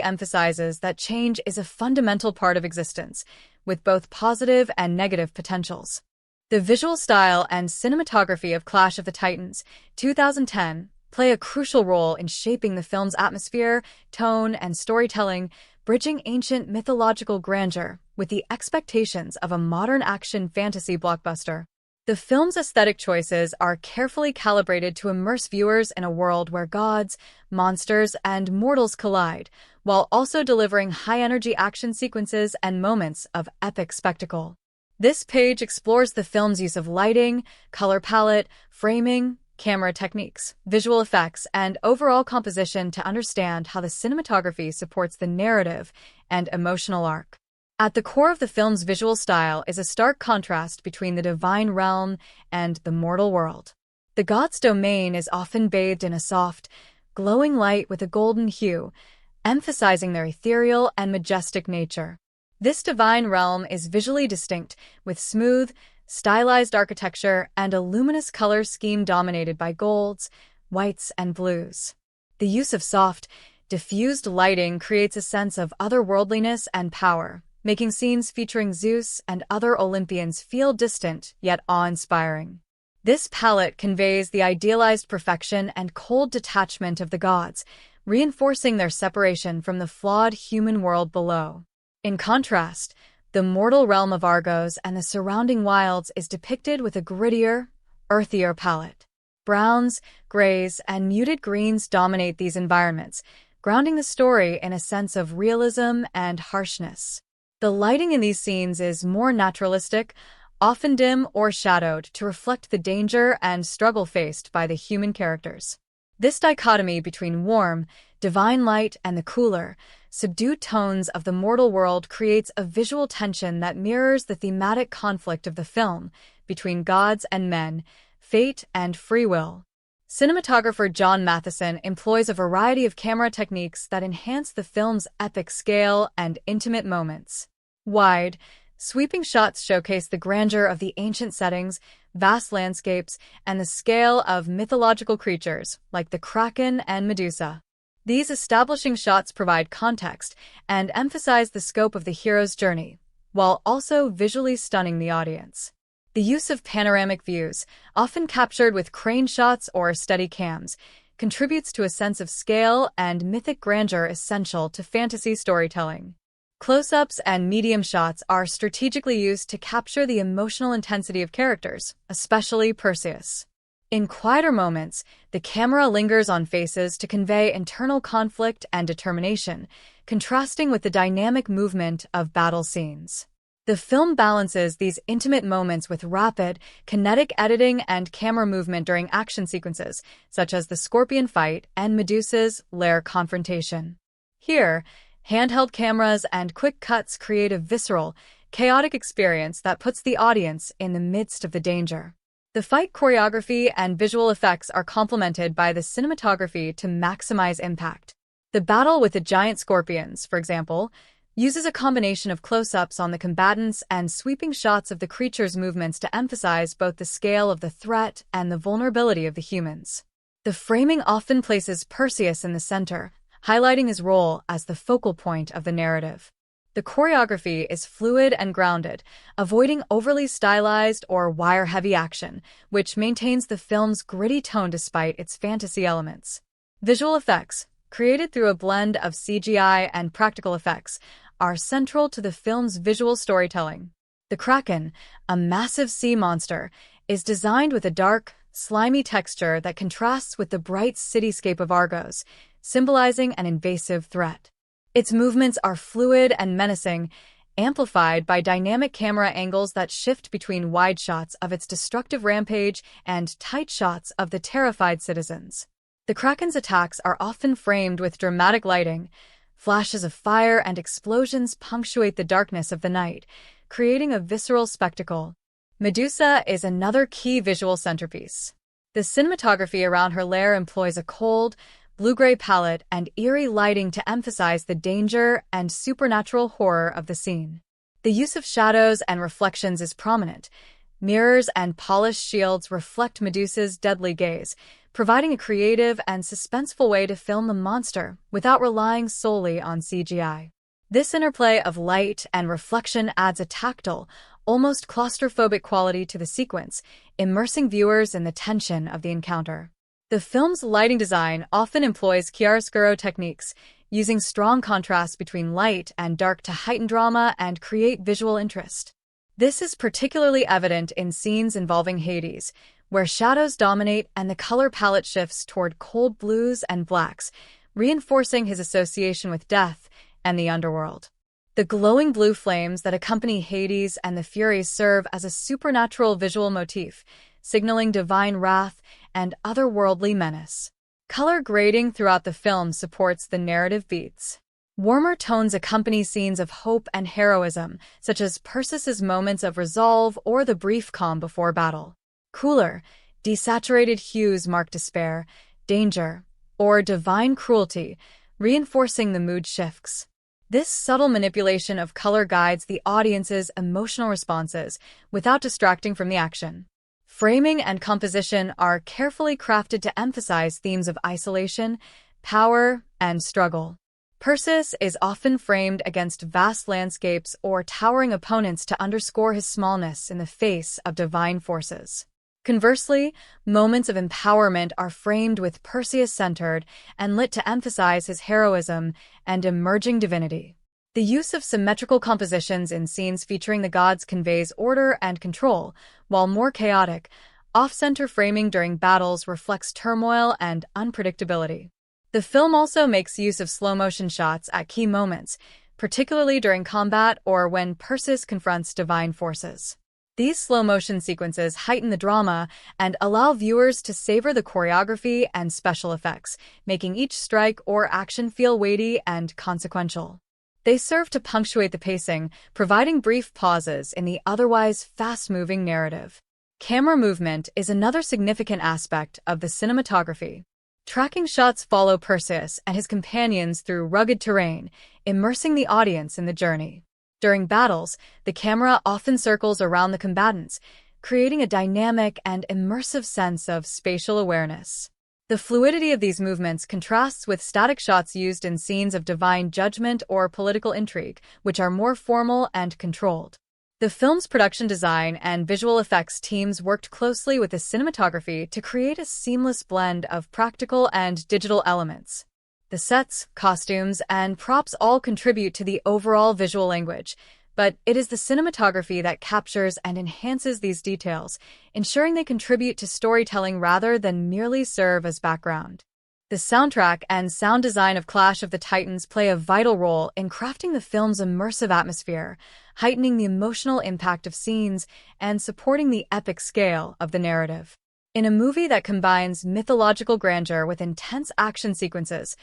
emphasizes that change is a fundamental part of existence, with both positive and negative potentials. The visual style and cinematography of Clash of the Titans, 2010, play a crucial role in shaping the film's atmosphere, tone, and storytelling, bridging ancient mythological grandeur with the expectations of a modern action fantasy blockbuster. The film's aesthetic choices are carefully calibrated to immerse viewers in a world where gods, monsters, and mortals collide, while also delivering high-energy action sequences and moments of epic spectacle. This page explores the film's use of lighting, color palette, framing, camera techniques, visual effects, and overall composition to understand how the cinematography supports the narrative and emotional arc. At the core of the film's visual style is a stark contrast between the divine realm and the mortal world. The gods' domain is often bathed in a soft, glowing light with a golden hue, emphasizing their ethereal and majestic nature. This divine realm is visually distinct, with smooth, stylized architecture and a luminous color scheme dominated by golds, whites, and blues. The use of soft, diffused lighting creates a sense of otherworldliness and power, making scenes featuring Zeus and other Olympians feel distant yet awe-inspiring. This palette conveys the idealized perfection and cold detachment of the gods, reinforcing their separation from the flawed human world below. In contrast, the mortal realm of Argos and the surrounding wilds is depicted with a grittier, earthier palette. Browns, grays, and muted greens dominate these environments, grounding the story in a sense of realism and harshness. The lighting in these scenes is more naturalistic, often dim or shadowed to reflect the danger and struggle faced by the human characters. This dichotomy between warm, divine light and the cooler, subdued tones of the mortal world creates a visual tension that mirrors the thematic conflict of the film between gods and men, fate and free will. Cinematographer John Matheson employs a variety of camera techniques that enhance the film's epic scale and intimate moments. Wide, sweeping shots showcase the grandeur of the ancient settings, vast landscapes, and the scale of mythological creatures like the Kraken and Medusa. These establishing shots provide context and emphasize the scope of the hero's journey, while also visually stunning the audience. The use of panoramic views, often captured with crane shots or steady cams, contributes to a sense of scale and mythic grandeur essential to fantasy storytelling. Close-ups and medium shots are strategically used to capture the emotional intensity of characters, especially Perseus. In quieter moments, the camera lingers on faces to convey internal conflict and determination, contrasting with the dynamic movement of battle scenes. The film balances these intimate moments with rapid, kinetic editing and camera movement during action sequences, such as the scorpion fight and Medusa's lair confrontation. Here, handheld cameras and quick cuts create a visceral, chaotic experience that puts the audience in the midst of the danger. The fight choreography and visual effects are complemented by the cinematography to maximize impact. The battle with the giant scorpions, for example, uses a combination of close-ups on the combatants and sweeping shots of the creature's movements to emphasize both the scale of the threat and the vulnerability of the humans. The framing often places Perseus in the center, highlighting his role as the focal point of the narrative. The choreography is fluid and grounded, avoiding overly stylized or wire-heavy action, which maintains the film's gritty tone despite its fantasy elements. Visual effects, created through a blend of CGI and practical effects, are central to the film's visual storytelling. The Kraken, a massive sea monster, is designed with a dark, slimy texture that contrasts with the bright cityscape of Argos, symbolizing an invasive threat. Its movements are fluid and menacing, amplified by dynamic camera angles that shift between wide shots of its destructive rampage and tight shots of the terrified citizens. The Kraken's attacks are often framed with dramatic lighting. Flashes of fire and explosions punctuate the darkness of the night, creating a visceral spectacle. Medusa is another key visual centerpiece. The cinematography around her lair employs a cold, blue-gray palette and eerie lighting to emphasize the danger and supernatural horror of the scene. The use of shadows and reflections is prominent. Mirrors and polished shields reflect Medusa's deadly gaze, providing a creative and suspenseful way to film the monster without relying solely on CGI. This interplay of light and reflection adds a tactile, almost claustrophobic quality to the sequence, immersing viewers in the tension of the encounter. The film's lighting design often employs chiaroscuro techniques, using strong contrast between light and dark to heighten drama and create visual interest. This is particularly evident in scenes involving Hades, where shadows dominate and the color palette shifts toward cold blues and blacks, reinforcing his association with death and the underworld. The glowing blue flames that accompany Hades and the Furies serve as a supernatural visual motif, signaling divine wrath and otherworldly menace. Color grading throughout the film supports the narrative beats. Warmer tones accompany scenes of hope and heroism, such as Perseus's moments of resolve or the brief calm before battle. Cooler, desaturated hues mark despair, danger, or divine cruelty, reinforcing the mood shifts. This subtle manipulation of color guides the audience's emotional responses without distracting from the action. Framing and composition are carefully crafted to emphasize themes of isolation, power, and struggle. Perseus is often framed against vast landscapes or towering opponents to underscore his smallness in the face of divine forces. Conversely, moments of empowerment are framed with Perseus centered and lit to emphasize his heroism and emerging divinity. The use of symmetrical compositions in scenes featuring the gods conveys order and control, while more chaotic, off-center framing during battles reflects turmoil and unpredictability. The film also makes use of slow-motion shots at key moments, particularly during combat or when Perseus confronts divine forces. These slow-motion sequences heighten the drama and allow viewers to savor the choreography and special effects, making each strike or action feel weighty and consequential. They serve to punctuate the pacing, providing brief pauses in the otherwise fast-moving narrative. Camera movement is another significant aspect of the cinematography. Tracking shots follow Perseus and his companions through rugged terrain, immersing the audience in the journey. During battles, the camera often circles around the combatants, creating a dynamic and immersive sense of spatial awareness. The fluidity of these movements contrasts with static shots used in scenes of divine judgment or political intrigue, which are more formal and controlled. The film's production design and visual effects teams worked closely with the cinematography to create a seamless blend of practical and digital elements. The sets, costumes, and props all contribute to the overall visual language, but it is the cinematography that captures and enhances these details, ensuring they contribute to storytelling rather than merely serve as background. The soundtrack and sound design of Clash of the Titans play a vital role in crafting the film's immersive atmosphere, heightening the emotional impact of scenes and supporting the epic scale of the narrative. In a movie that combines mythological grandeur with intense action sequences,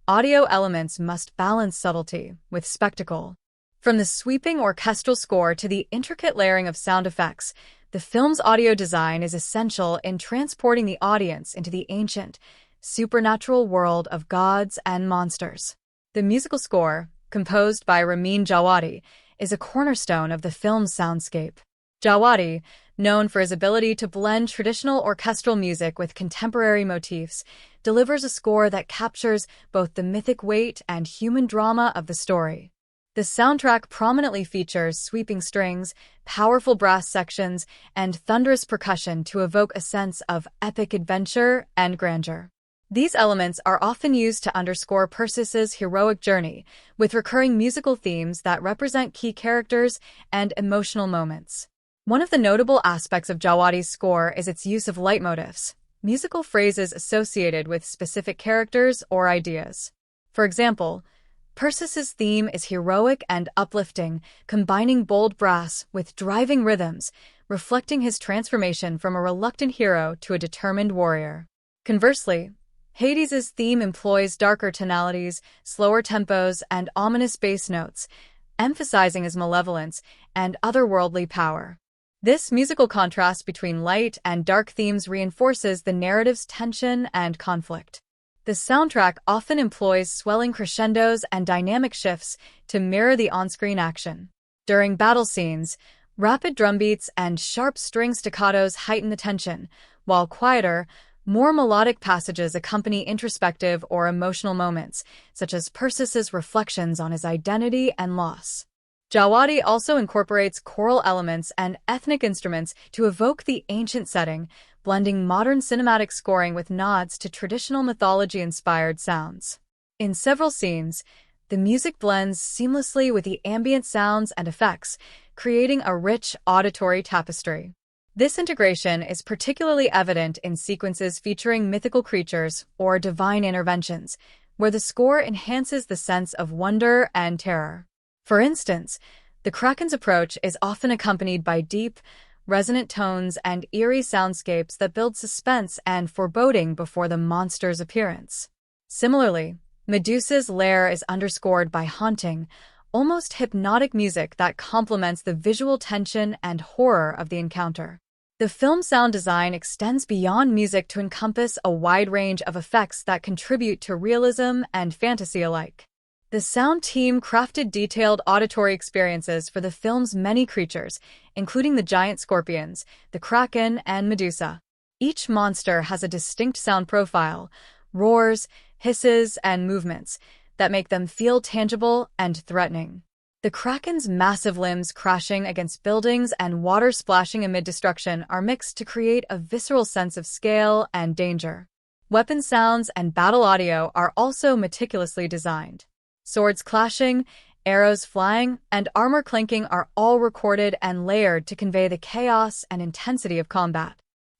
audio elements must balance subtlety with spectacle. From the sweeping orchestral score to the intricate layering of sound effects, the film's audio design is essential in transporting the audience into the ancient, supernatural world of gods and monsters. The musical score, composed by Ramin Djawadi, is a cornerstone of the film's soundscape. Djawadi, known for his ability to blend traditional orchestral music with contemporary motifs, delivers a score that captures both the mythic weight and human drama of the story. The soundtrack prominently features sweeping strings, powerful brass sections, and thunderous percussion to evoke a sense of epic adventure and grandeur. These elements are often used to underscore Perseus's heroic journey, with recurring musical themes that represent key characters and emotional moments. One of the notable aspects of Djawadi's score is its use of leitmotifs, musical phrases associated with specific characters or ideas. For example, Perseus's theme is heroic and uplifting, combining bold brass with driving rhythms, reflecting his transformation from a reluctant hero to a determined warrior. Conversely, Hades's theme employs darker tonalities, slower tempos, and ominous bass notes, emphasizing his malevolence and otherworldly power. This musical contrast between light and dark themes reinforces the narrative's tension and conflict. The soundtrack often employs swelling crescendos and dynamic shifts to mirror the on-screen action. During battle scenes, rapid drumbeats and sharp string staccatos heighten the tension, while quieter, more melodic passages accompany introspective or emotional moments, such as Perseus's reflections on his identity and loss. Djawadi also incorporates choral elements and ethnic instruments to evoke the ancient setting, blending modern cinematic scoring with nods to traditional mythology-inspired sounds. In several scenes, the music blends seamlessly with the ambient sounds and effects, creating a rich auditory tapestry. This integration is particularly evident in sequences featuring mythical creatures or divine interventions, where the score enhances the sense of wonder and terror. For instance, the Kraken's approach is often accompanied by deep, resonant tones and eerie soundscapes that build suspense and foreboding before the monster's appearance. Similarly, Medusa's lair is underscored by haunting, almost hypnotic music that complements the visual tension and horror of the encounter. The film's sound design extends beyond music to encompass a wide range of effects that contribute to realism and fantasy alike. The sound team crafted detailed auditory experiences for the film's many creatures, including the giant scorpions, the Kraken, and Medusa. Each monster has a distinct sound profile, roars, hisses, and movements that make them feel tangible and threatening. The Kraken's massive limbs crashing against buildings and water splashing amid destruction are mixed to create a visceral sense of scale and danger. Weapon sounds and battle audio are also meticulously designed. Swords clashing, arrows flying, and armor clinking are all recorded and layered to convey the chaos and intensity of combat.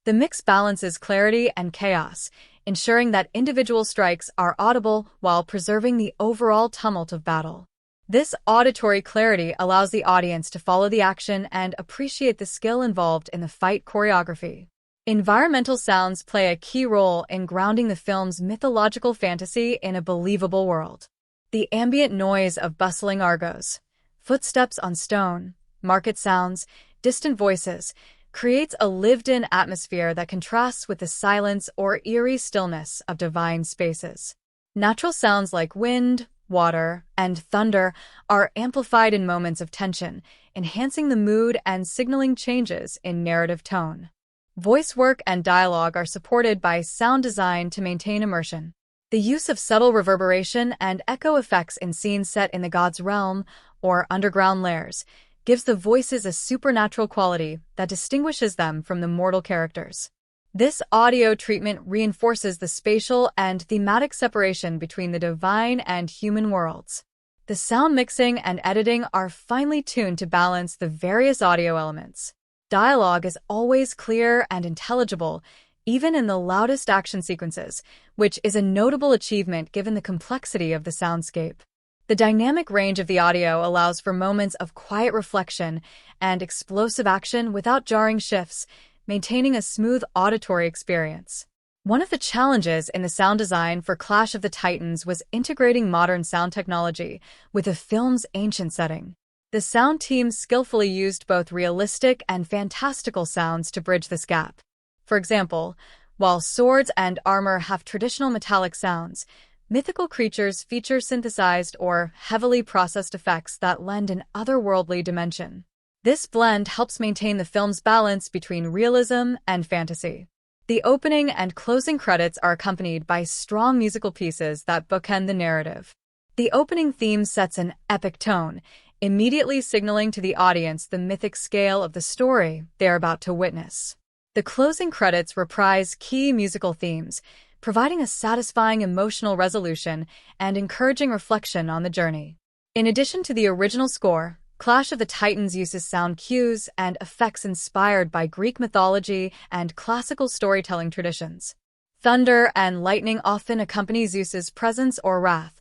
The mix balances clarity and chaos, ensuring that individual strikes are audible while preserving the overall tumult of battle. This auditory clarity allows the audience to follow the action and appreciate the skill involved in the fight choreography. Environmental sounds play a key role in grounding the film's mythological fantasy in a believable world. The ambient noise of bustling Argos, footsteps on stone, market sounds, distant voices, creates a lived-in atmosphere that contrasts with the silence or eerie stillness of divine spaces. Natural sounds like wind, water, and thunder are amplified in moments of tension, enhancing the mood and signaling changes in narrative tone. Voice work and dialogue are supported by sound design to maintain immersion. The use of subtle reverberation and echo effects in scenes set in the god's realm or underground lairs gives the voices a supernatural quality that distinguishes them from the mortal characters. This audio treatment reinforces the spatial and thematic separation between the divine and human worlds. The sound mixing and editing are finely tuned to balance the various audio elements. Dialogue is always clear and intelligible, even in the loudest action sequences, which is a notable achievement given the complexity of the soundscape. The dynamic range of the audio allows for moments of quiet reflection and explosive action without jarring shifts, maintaining a smooth auditory experience. One of the challenges in the sound design for Clash of the Titans was integrating modern sound technology with the film's ancient setting. The sound team skillfully used both realistic and fantastical sounds to bridge this gap. For example, while swords and armor have traditional metallic sounds, mythical creatures feature synthesized or heavily processed effects that lend an otherworldly dimension. This blend helps maintain the film's balance between realism and fantasy. The opening and closing credits are accompanied by strong musical pieces that bookend the narrative. The opening theme sets an epic tone, immediately signaling to the audience the mythic scale of the story they're about to witness. The closing credits reprise key musical themes, providing a satisfying emotional resolution and encouraging reflection on the journey. In addition to the original score, Clash of the Titans uses sound cues and effects inspired by Greek mythology and classical storytelling traditions. Thunder and lightning often accompany Zeus's presence or wrath,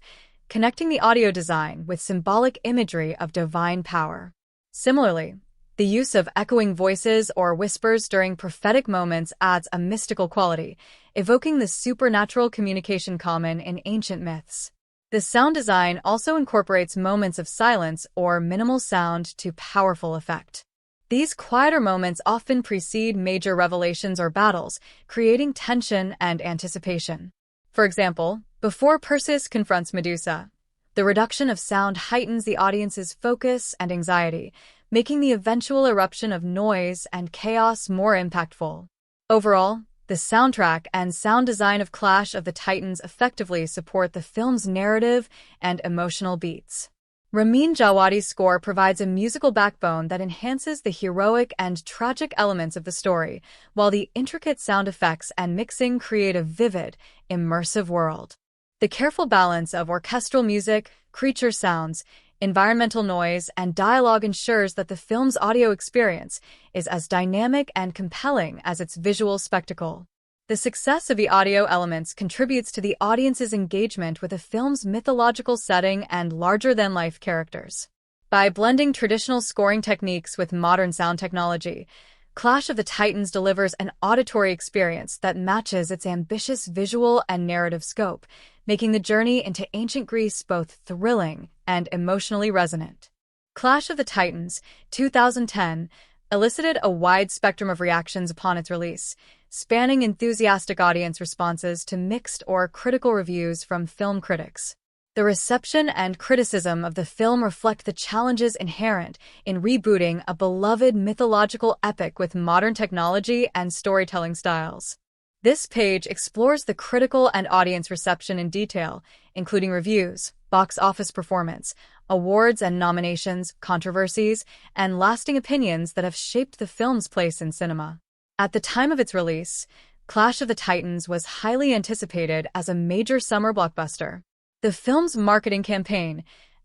connecting the audio design with symbolic imagery of divine power. Similarly, the use of echoing voices or whispers during prophetic moments adds a mystical quality, evoking the supernatural communication common in ancient myths. The sound design also incorporates moments of silence or minimal sound to powerful effect. These quieter moments often precede major revelations or battles, creating tension and anticipation. For example, before Perseus confronts Medusa, the reduction of sound heightens the audience's focus and anxiety, making the eventual eruption of noise and chaos more impactful. Overall, the soundtrack and sound design of Clash of the Titans effectively support the film's narrative and emotional beats. Ramin Djawadi's score provides a musical backbone that enhances the heroic and tragic elements of the story, while the intricate sound effects and mixing create a vivid, immersive world. The careful balance of orchestral music, creature sounds, environmental noise, and dialogue ensures that the film's audio experience is as dynamic and compelling as its visual spectacle. The success of the audio elements contributes to the audience's engagement with the film's mythological setting and larger-than-life characters. By blending traditional scoring techniques with modern sound technology, Clash of the Titans delivers an auditory experience that matches its ambitious visual and narrative scope, making the journey into ancient Greece both thrilling and emotionally resonant. Clash of the Titans, 2010, elicited a wide spectrum of reactions upon its release, spanning enthusiastic audience responses to mixed or critical reviews from film critics. The reception and criticism of the film reflect the challenges inherent in rebooting a beloved mythological epic with modern technology and storytelling styles. This page explores the critical and audience reception in detail, including reviews, box office performance, awards and nominations, controversies, and lasting opinions that have shaped the film's place in cinema. At the time of its release, Clash of the Titans was highly anticipated as a major summer blockbuster. The film's marketing campaign,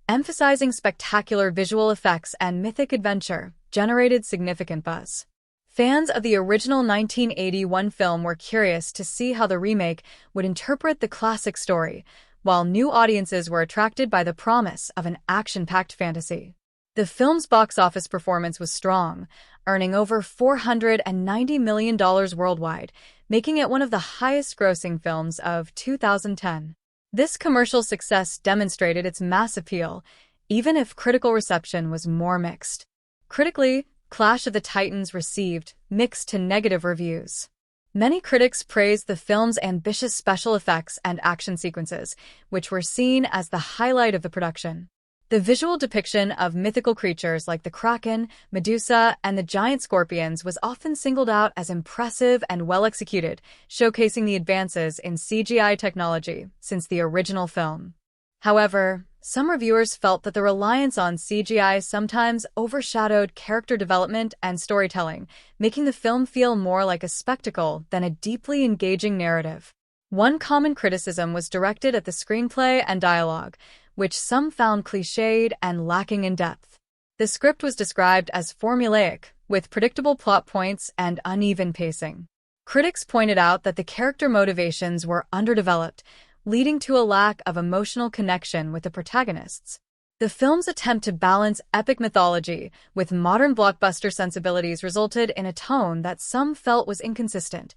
emphasizing spectacular visual effects and mythic adventure, generated significant buzz. Fans of the original 1981 film were curious to see how the remake would interpret the classic story, while new audiences were attracted by the promise of an action-packed fantasy. The film's box office performance was strong, earning over $490 million worldwide, making it one of the highest-grossing films of 2010. This commercial success demonstrated its mass appeal, even if critical reception was more mixed. Critically, Clash of the Titans received mixed to negative reviews. Many critics praised the film's ambitious special effects and action sequences, which were seen as the highlight of the production. The visual depiction of mythical creatures like the Kraken, Medusa, and the giant scorpions was often singled out as impressive and well-executed, showcasing the advances in CGI technology since the original film. However, some reviewers felt that the reliance on CGI sometimes overshadowed character development and storytelling, making the film feel more like a spectacle than a deeply engaging narrative. One common criticism was directed at the screenplay and dialogue, which some found cliched and lacking in depth. The script was described as formulaic, with predictable plot points and uneven pacing. Critics pointed out that the character motivations were underdeveloped, leading to a lack of emotional connection with the protagonists. The film's attempt to balance epic mythology with modern blockbuster sensibilities resulted in a tone that some felt was inconsistent,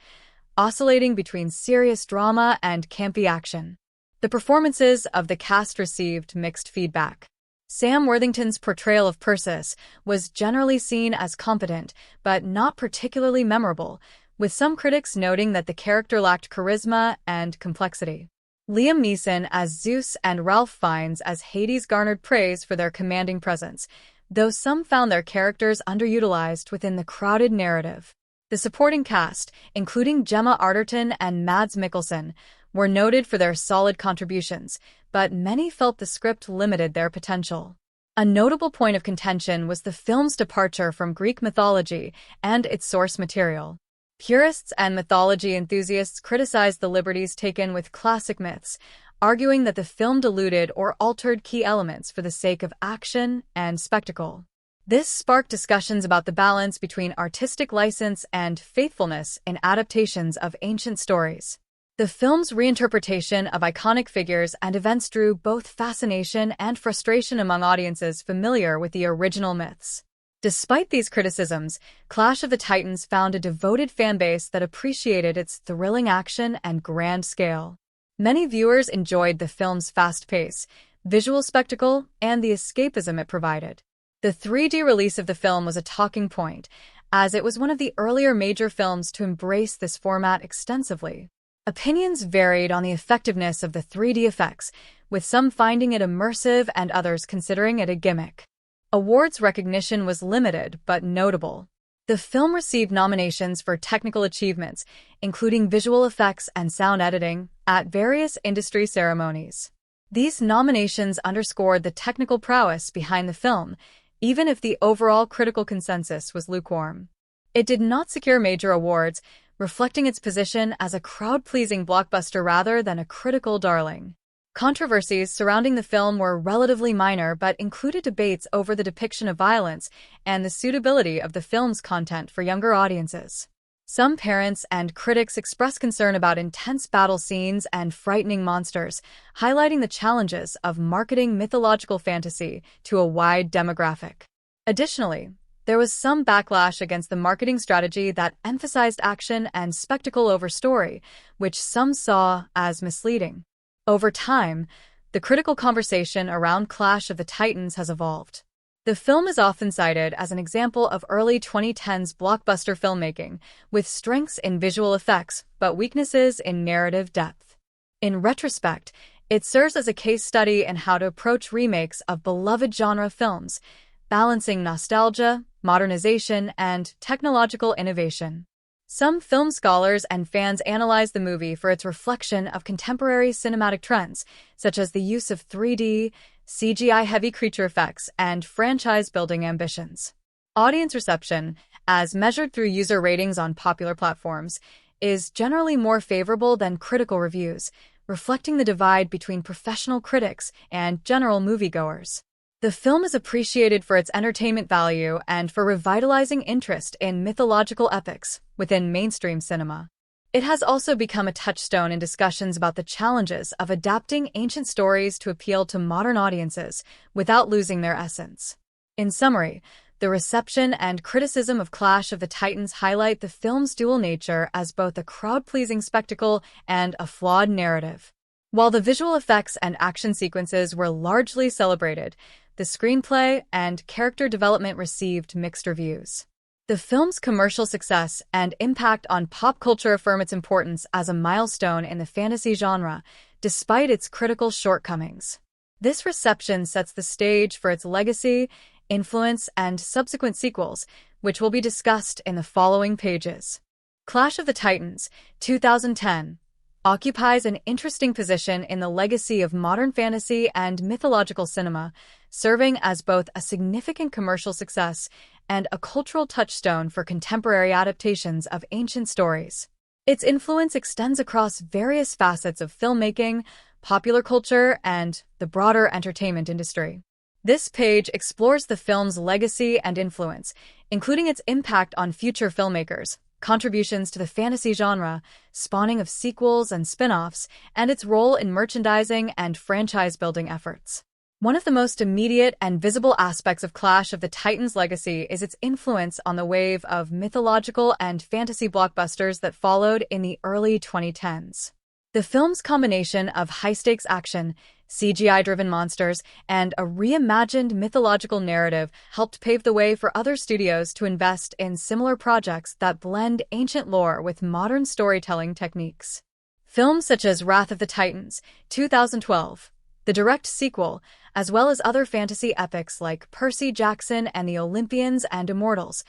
oscillating between serious drama and campy action. The performances of the cast received mixed feedback. Sam Worthington's portrayal of Perseus was generally seen as competent, but not particularly memorable, with some critics noting that the character lacked charisma and complexity. Liam Neeson as Zeus and Ralph Fiennes as Hades garnered praise for their commanding presence, though some found their characters underutilized within the crowded narrative. The supporting cast, including Gemma Arterton and Mads Mikkelsen, were noted for their solid contributions, but many felt the script limited their potential. A notable point of contention was the film's departure from Greek mythology and its source material. Purists and mythology enthusiasts criticized the liberties taken with classic myths, arguing that the film diluted or altered key elements for the sake of action and spectacle. This sparked discussions about the balance between artistic license and faithfulness in adaptations of ancient stories. The film's reinterpretation of iconic figures and events drew both fascination and frustration among audiences familiar with the original myths. Despite these criticisms, Clash of the Titans found a devoted fanbase that appreciated its thrilling action and grand scale. Many viewers enjoyed the film's fast pace, visual spectacle, and the escapism it provided. The 3D release of the film was a talking point, as it was one of the earlier major films to embrace this format extensively. Opinions varied on the effectiveness of the 3D effects, with some finding it immersive and others considering it a gimmick. Awards recognition was limited but notable. The film received nominations for technical achievements, including visual effects and sound editing, at various industry ceremonies. These nominations underscored the technical prowess behind the film, even if the overall critical consensus was lukewarm. It did not secure major awards, reflecting its position as a crowd-pleasing blockbuster rather than a critical darling. Controversies surrounding the film were relatively minor but included debates over the depiction of violence and the suitability of the film's content for younger audiences. Some parents and critics expressed concern about intense battle scenes and frightening monsters, highlighting the challenges of marketing mythological fantasy to a wide demographic. Additionally, there was some backlash against the marketing strategy that emphasized action and spectacle over story, which some saw as misleading. Over time, the critical conversation around Clash of the Titans has evolved. The film is often cited as an example of early 2010s blockbuster filmmaking, with strengths in visual effects but weaknesses in narrative depth. In retrospect, it serves as a case study in how to approach remakes of beloved genre films, balancing nostalgia, modernization, and technological innovation. Some film scholars and fans analyze the movie for its reflection of contemporary cinematic trends, such as the use of 3D, CGI-heavy creature effects, and franchise-building ambitions. Audience reception, as measured through user ratings on popular platforms, is generally more favorable than critical reviews, reflecting the divide between professional critics and general moviegoers. The film is appreciated for its entertainment value and for revitalizing interest in mythological epics within mainstream cinema. It has also become a touchstone in discussions about the challenges of adapting ancient stories to appeal to modern audiences without losing their essence. In summary, the reception and criticism of Clash of the Titans highlight the film's dual nature as both a crowd-pleasing spectacle and a flawed narrative. While the visual effects and action sequences were largely celebrated, the screenplay and character development received mixed reviews. The film's commercial success and impact on pop culture affirm its importance as a milestone in the fantasy genre, despite its critical shortcomings. This reception sets the stage for its legacy, influence, and subsequent sequels, which will be discussed in the following pages. Clash of the Titans, 2010, occupies an interesting position in the legacy of modern fantasy and mythological cinema, serving as both a significant commercial success and a cultural touchstone for contemporary adaptations of ancient stories. Its influence extends across various facets of filmmaking, popular culture, and the broader entertainment industry. This page explores the film's legacy and influence, including its impact on future filmmakers, contributions to the fantasy genre, spawning of sequels and spin-offs, and its role in merchandising and franchise-building efforts. One of the most immediate and visible aspects of Clash of the Titans' legacy is its influence on the wave of mythological and fantasy blockbusters that followed in the early 2010s. The film's combination of high-stakes action, CGI-driven monsters, and a reimagined mythological narrative helped pave the way for other studios to invest in similar projects that blend ancient lore with modern storytelling techniques. Films such as Wrath of the Titans, 2012, the direct sequel, as well as other fantasy epics like Percy Jackson and the Olympians and Immortals,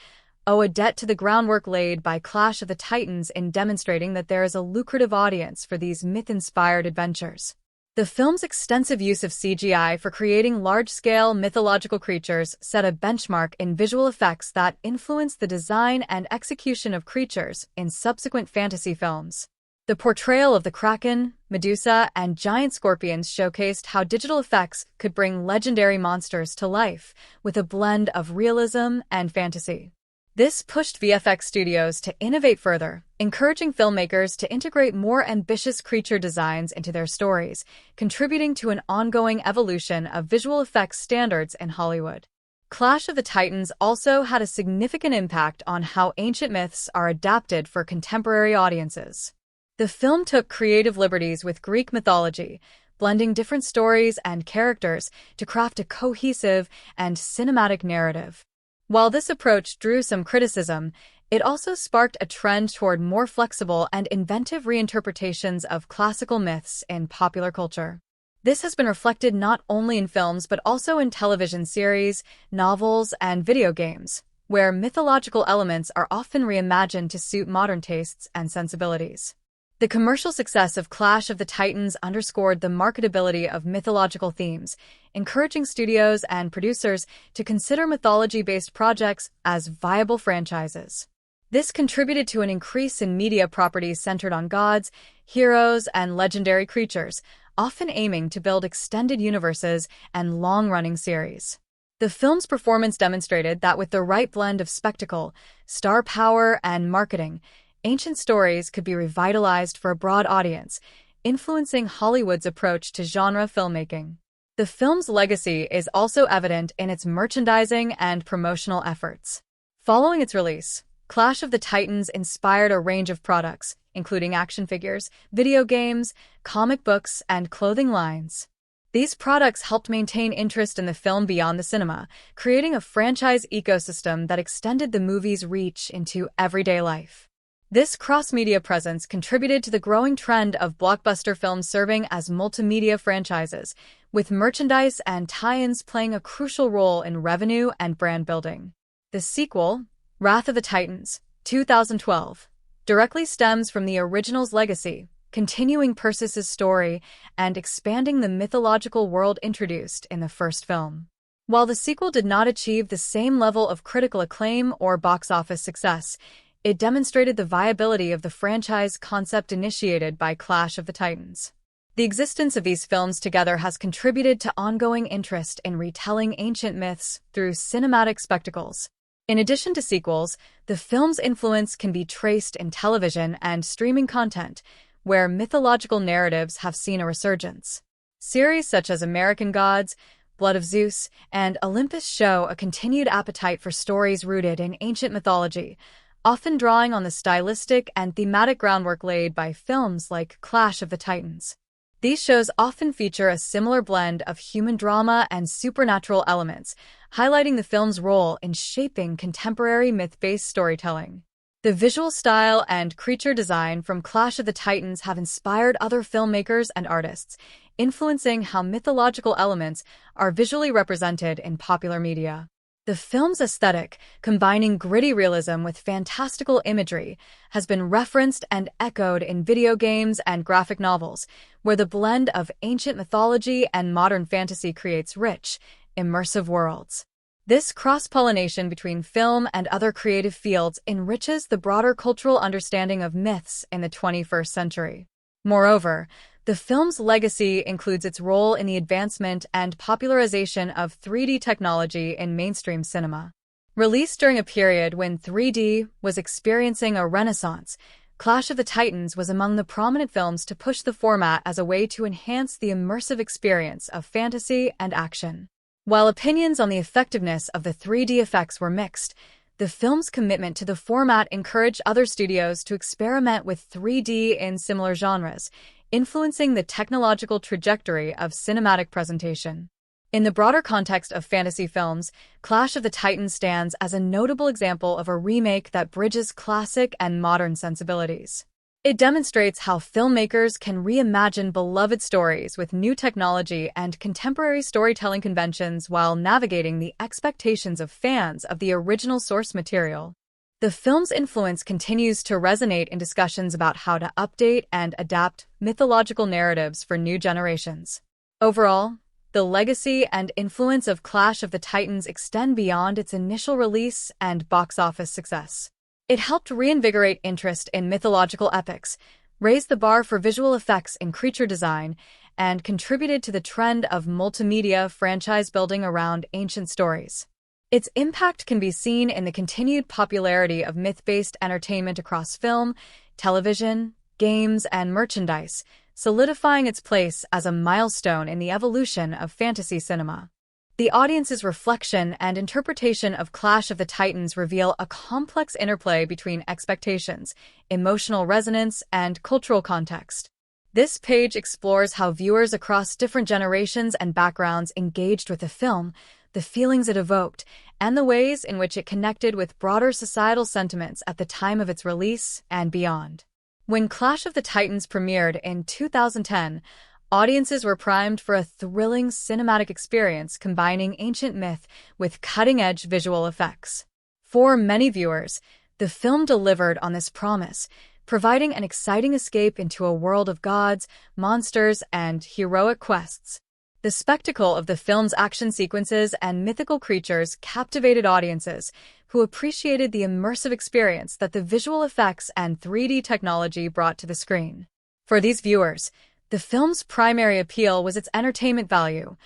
owe a debt to the groundwork laid by Clash of the Titans in demonstrating that there is a lucrative audience for these myth-inspired adventures. The film's extensive use of CGI for creating large-scale mythological creatures set a benchmark in visual effects that influenced the design and execution of creatures in subsequent fantasy films. The portrayal of the Kraken, Medusa, and giant scorpions showcased how digital effects could bring legendary monsters to life, with a blend of realism and fantasy. This pushed VFX studios to innovate further, encouraging filmmakers to integrate more ambitious creature designs into their stories, contributing to an ongoing evolution of visual effects standards in Hollywood. Clash of the Titans also had a significant impact on how ancient myths are adapted for contemporary audiences. The film took creative liberties with Greek mythology, blending different stories and characters to craft a cohesive and cinematic narrative. While this approach drew some criticism, it also sparked a trend toward more flexible and inventive reinterpretations of classical myths in popular culture. This has been reflected not only in films but also in television series, novels, and video games, where mythological elements are often reimagined to suit modern tastes and sensibilities. The commercial success of Clash of the Titans underscored the marketability of mythological themes, encouraging studios and producers to consider mythology-based projects as viable franchises. This contributed to an increase in media properties centered on gods, heroes, and legendary creatures, often aiming to build extended universes and long-running series. The film's performance demonstrated that with the right blend of spectacle, star power, and marketing, ancient stories could be revitalized for a broad audience, influencing Hollywood's approach to genre filmmaking. The film's legacy is also evident in its merchandising and promotional efforts. Following its release, Clash of the Titans inspired a range of products, including action figures, video games, comic books, and clothing lines. These products helped maintain interest in the film beyond the cinema, creating a franchise ecosystem that extended the movie's reach into everyday life. This cross-media presence contributed to the growing trend of blockbuster films serving as multimedia franchises, with merchandise and tie-ins playing a crucial role in revenue and brand building. The sequel, Wrath of the Titans, 2012, directly stems from the original's legacy, continuing Perseus' story and expanding the mythological world introduced in the first film. While the sequel did not achieve the same level of critical acclaim or box office success, it demonstrated the viability of the franchise concept initiated by Clash of the Titans. The existence of these films together has contributed to ongoing interest in retelling ancient myths through cinematic spectacles. In addition to sequels, the film's influence can be traced in television and streaming content, where mythological narratives have seen a resurgence. Series such as American Gods, Blood of Zeus, and Olympus show a continued appetite for stories rooted in ancient mythology, often drawing on the stylistic and thematic groundwork laid by films like Clash of the Titans. These shows often feature a similar blend of human drama and supernatural elements, highlighting the film's role in shaping contemporary myth-based storytelling. The visual style and creature design from Clash of the Titans have inspired other filmmakers and artists, influencing how mythological elements are visually represented in popular media. The film's aesthetic, combining gritty realism with fantastical imagery, has been referenced and echoed in video games and graphic novels, where the blend of ancient mythology and modern fantasy creates rich, immersive worlds. This cross-pollination between film and other creative fields enriches the broader cultural understanding of myths in the 21st century. Moreover, the film's legacy includes its role in the advancement and popularization of 3D technology in mainstream cinema. Released during a period when 3D was experiencing a renaissance, Clash of the Titans was among the prominent films to push the format as a way to enhance the immersive experience of fantasy and action. While opinions on the effectiveness of the 3D effects were mixed, the film's commitment to the format encouraged other studios to experiment with 3D in similar genres, influencing the technological trajectory of cinematic presentation. In the broader context of fantasy films, Clash of the Titans stands as a notable example of a remake that bridges classic and modern sensibilities. It demonstrates how filmmakers can reimagine beloved stories with new technology and contemporary storytelling conventions while navigating the expectations of fans of the original source material. The film's influence continues to resonate in discussions about how to update and adapt mythological narratives for new generations. Overall, the legacy and influence of Clash of the Titans extend beyond its initial release and box office success. It helped reinvigorate interest in mythological epics, raise the bar for visual effects in creature design, and contributed to the trend of multimedia franchise building around ancient stories. Its impact can be seen in the continued popularity of myth-based entertainment across film, television, games, and merchandise, solidifying its place as a milestone in the evolution of fantasy cinema. The audience's reflection and interpretation of Clash of the Titans reveal a complex interplay between expectations, emotional resonance, and cultural context. This page explores how viewers across different generations and backgrounds engaged with the film, the feelings it evoked, and the ways in which it connected with broader societal sentiments at the time of its release and beyond. When Clash of the Titans premiered in 2010, audiences were primed for a thrilling cinematic experience combining ancient myth with cutting-edge visual effects. For many viewers, the film delivered on this promise, providing an exciting escape into a world of gods, monsters, and heroic quests. The spectacle of the film's action sequences and mythical creatures captivated audiences who appreciated the immersive experience that the visual effects and 3D technology brought to the screen. For these viewers, the film's primary appeal was its entertainment value,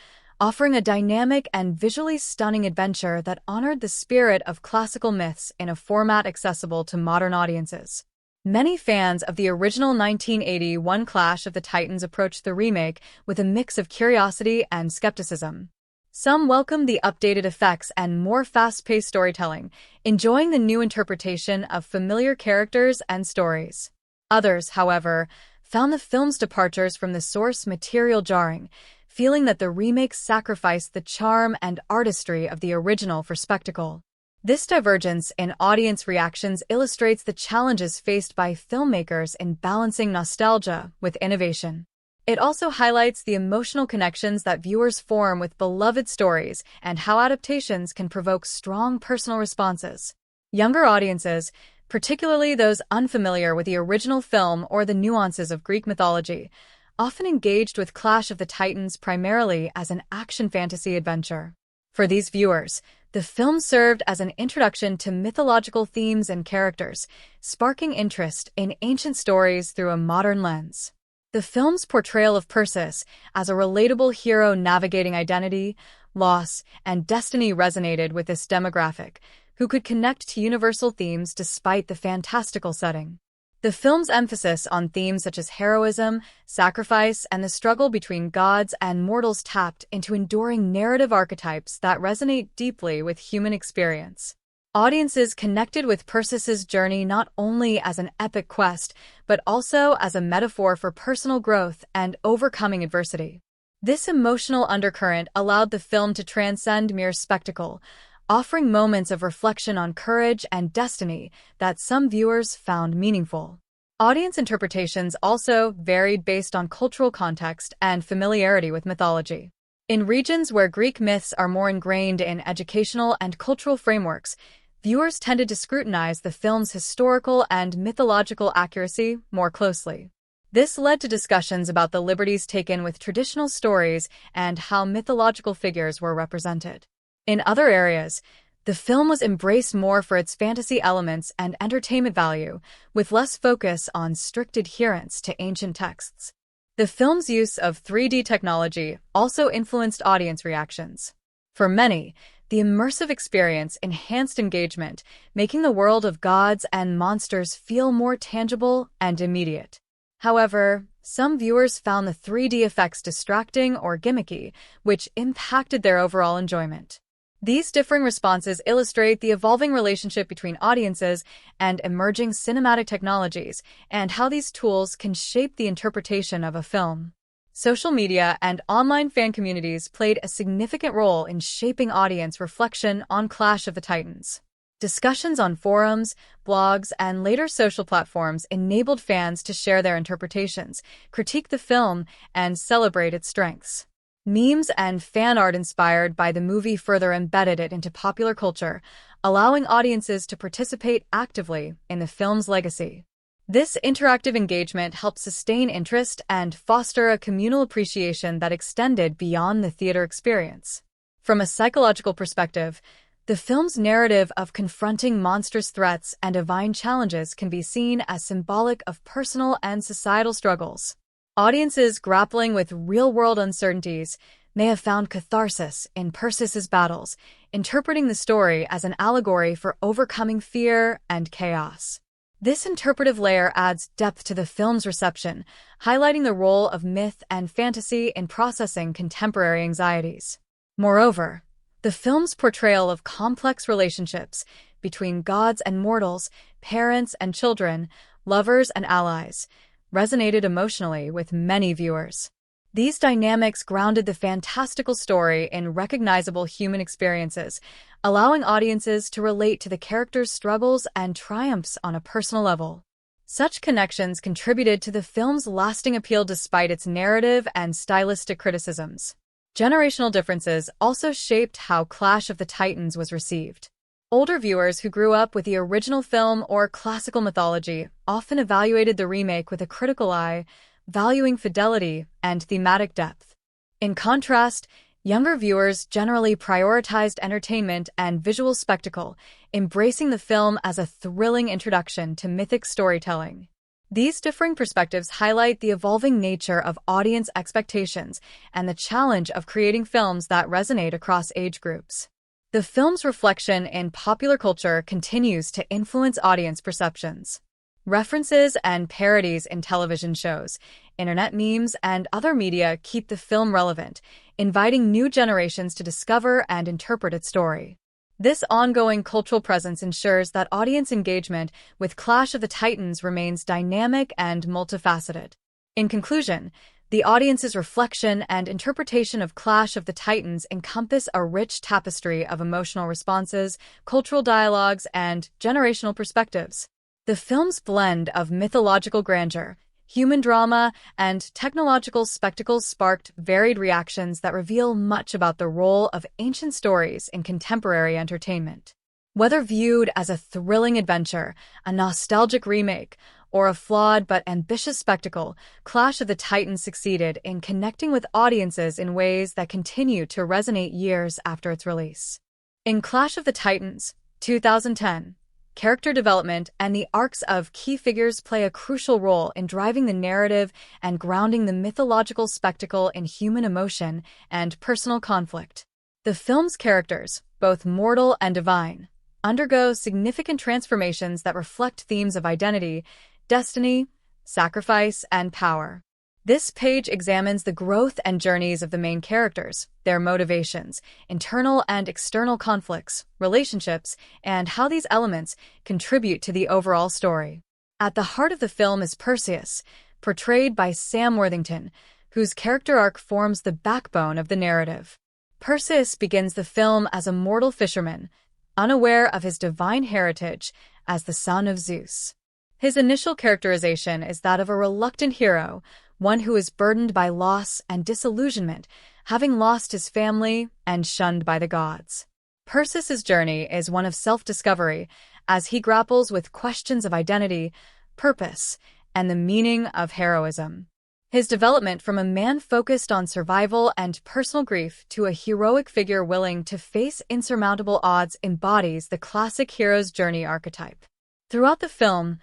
offering a dynamic and visually stunning adventure that honored the spirit of classical myths in a format accessible to modern audiences. Many fans of the original 1981 Clash of the Titans approached the remake with a mix of curiosity and skepticism. Some welcomed the updated effects and more fast-paced storytelling, enjoying the new interpretation of familiar characters and stories. Others, however, found the film's departures from the source material jarring, feeling that the remake sacrificed the charm and artistry of the original for spectacle. This divergence in audience reactions illustrates the challenges faced by filmmakers in balancing nostalgia with innovation. It also highlights the emotional connections that viewers form with beloved stories and how adaptations can provoke strong personal responses. Younger audiences, particularly those unfamiliar with the original film or the nuances of Greek mythology, often engaged with Clash of the Titans primarily as an action fantasy adventure. For these viewers, the film served as an introduction to mythological themes and characters, sparking interest in ancient stories through a modern lens. The film's portrayal of Perseus as a relatable hero navigating identity, loss, and destiny resonated with this demographic, who could connect to universal themes despite the fantastical setting. The film's emphasis on themes such as heroism, sacrifice, and the struggle between gods and mortals tapped into enduring narrative archetypes that resonate deeply with human experience. Audiences connected with Perseus's journey not only as an epic quest, but also as a metaphor for personal growth and overcoming adversity. This emotional undercurrent allowed the film to transcend mere spectacle, offering moments of reflection on courage and destiny that some viewers found meaningful. Audience interpretations also varied based on cultural context and familiarity with mythology. In regions where Greek myths are more ingrained in educational and cultural frameworks, viewers tended to scrutinize the film's historical and mythological accuracy more closely. This led to discussions about the liberties taken with traditional stories and how mythological figures were represented. In other areas, the film was embraced more for its fantasy elements and entertainment value, with less focus on strict adherence to ancient texts. The film's use of 3D technology also influenced audience reactions. For many, the immersive experience enhanced engagement, making the world of gods and monsters feel more tangible and immediate. However, some viewers found the 3D effects distracting or gimmicky, which impacted their overall enjoyment. These differing responses illustrate the evolving relationship between audiences and emerging cinematic technologies, and how these tools can shape the interpretation of a film. Social media and online fan communities played a significant role in shaping audience reflection on Clash of the Titans. Discussions on forums, blogs, and later social platforms enabled fans to share their interpretations, critique the film, and celebrate its strengths. Memes and fan art inspired by the movie further embedded it into popular culture, allowing audiences to participate actively in the film's legacy. This interactive engagement helped sustain interest and foster a communal appreciation that extended beyond the theater experience. From a psychological perspective, the film's narrative of confronting monstrous threats and divine challenges can be seen as symbolic of personal and societal struggles. Audiences grappling with real-world uncertainties may have found catharsis in Perseus's battles, interpreting the story as an allegory for overcoming fear and chaos. This interpretive layer adds depth to the film's reception, highlighting the role of myth and fantasy in processing contemporary anxieties. Moreover, the film's portrayal of complex relationships between gods and mortals, parents and children, lovers and allies, resonated emotionally with many viewers. These dynamics grounded the fantastical story in recognizable human experiences, allowing audiences to relate to the characters' struggles and triumphs on a personal level. Such connections contributed to the film's lasting appeal despite its narrative and stylistic criticisms. Generational differences also shaped how Clash of the Titans was received. Older viewers who grew up with the original film or classical mythology often evaluated the remake with a critical eye, valuing fidelity and thematic depth. In contrast, younger viewers generally prioritized entertainment and visual spectacle, embracing the film as a thrilling introduction to mythic storytelling. These differing perspectives highlight the evolving nature of audience expectations and the challenge of creating films that resonate across age groups. The film's reflection in popular culture continues to influence audience perceptions. References and parodies in television shows, internet memes, and other media keep the film relevant, inviting new generations to discover and interpret its story. This ongoing cultural presence ensures that audience engagement with Clash of the Titans remains dynamic and multifaceted. In conclusion, the audience's reflection and interpretation of Clash of the Titans encompass a rich tapestry of emotional responses, cultural dialogues, and generational perspectives. The film's blend of mythological grandeur, human drama, and technological spectacles sparked varied reactions that reveal much about the role of ancient stories in contemporary entertainment. Whether viewed as a thrilling adventure, a nostalgic remake, or a flawed but ambitious spectacle, Clash of the Titans succeeded in connecting with audiences in ways that continue to resonate years after its release. In Clash of the Titans, 2010, character development and the arcs of key figures play a crucial role in driving the narrative and grounding the mythological spectacle in human emotion and personal conflict. The film's characters, both mortal and divine, undergo significant transformations that reflect themes of identity, destiny, sacrifice, and power. This page examines the growth and journeys of the main characters, their motivations, internal and external conflicts, relationships, and how these elements contribute to the overall story. At the heart of the film is Perseus, portrayed by Sam Worthington, whose character arc forms the backbone of the narrative. Perseus begins the film as a mortal fisherman, unaware of his divine heritage as the son of Zeus. His initial characterization is that of a reluctant hero, one who is burdened by loss and disillusionment, having lost his family and shunned by the gods. Perseus' journey is one of self-discovery, as he grapples with questions of identity, purpose, and the meaning of heroism. His development from a man focused on survival and personal grief to a heroic figure willing to face insurmountable odds embodies the classic hero's journey archetype. Throughout the film,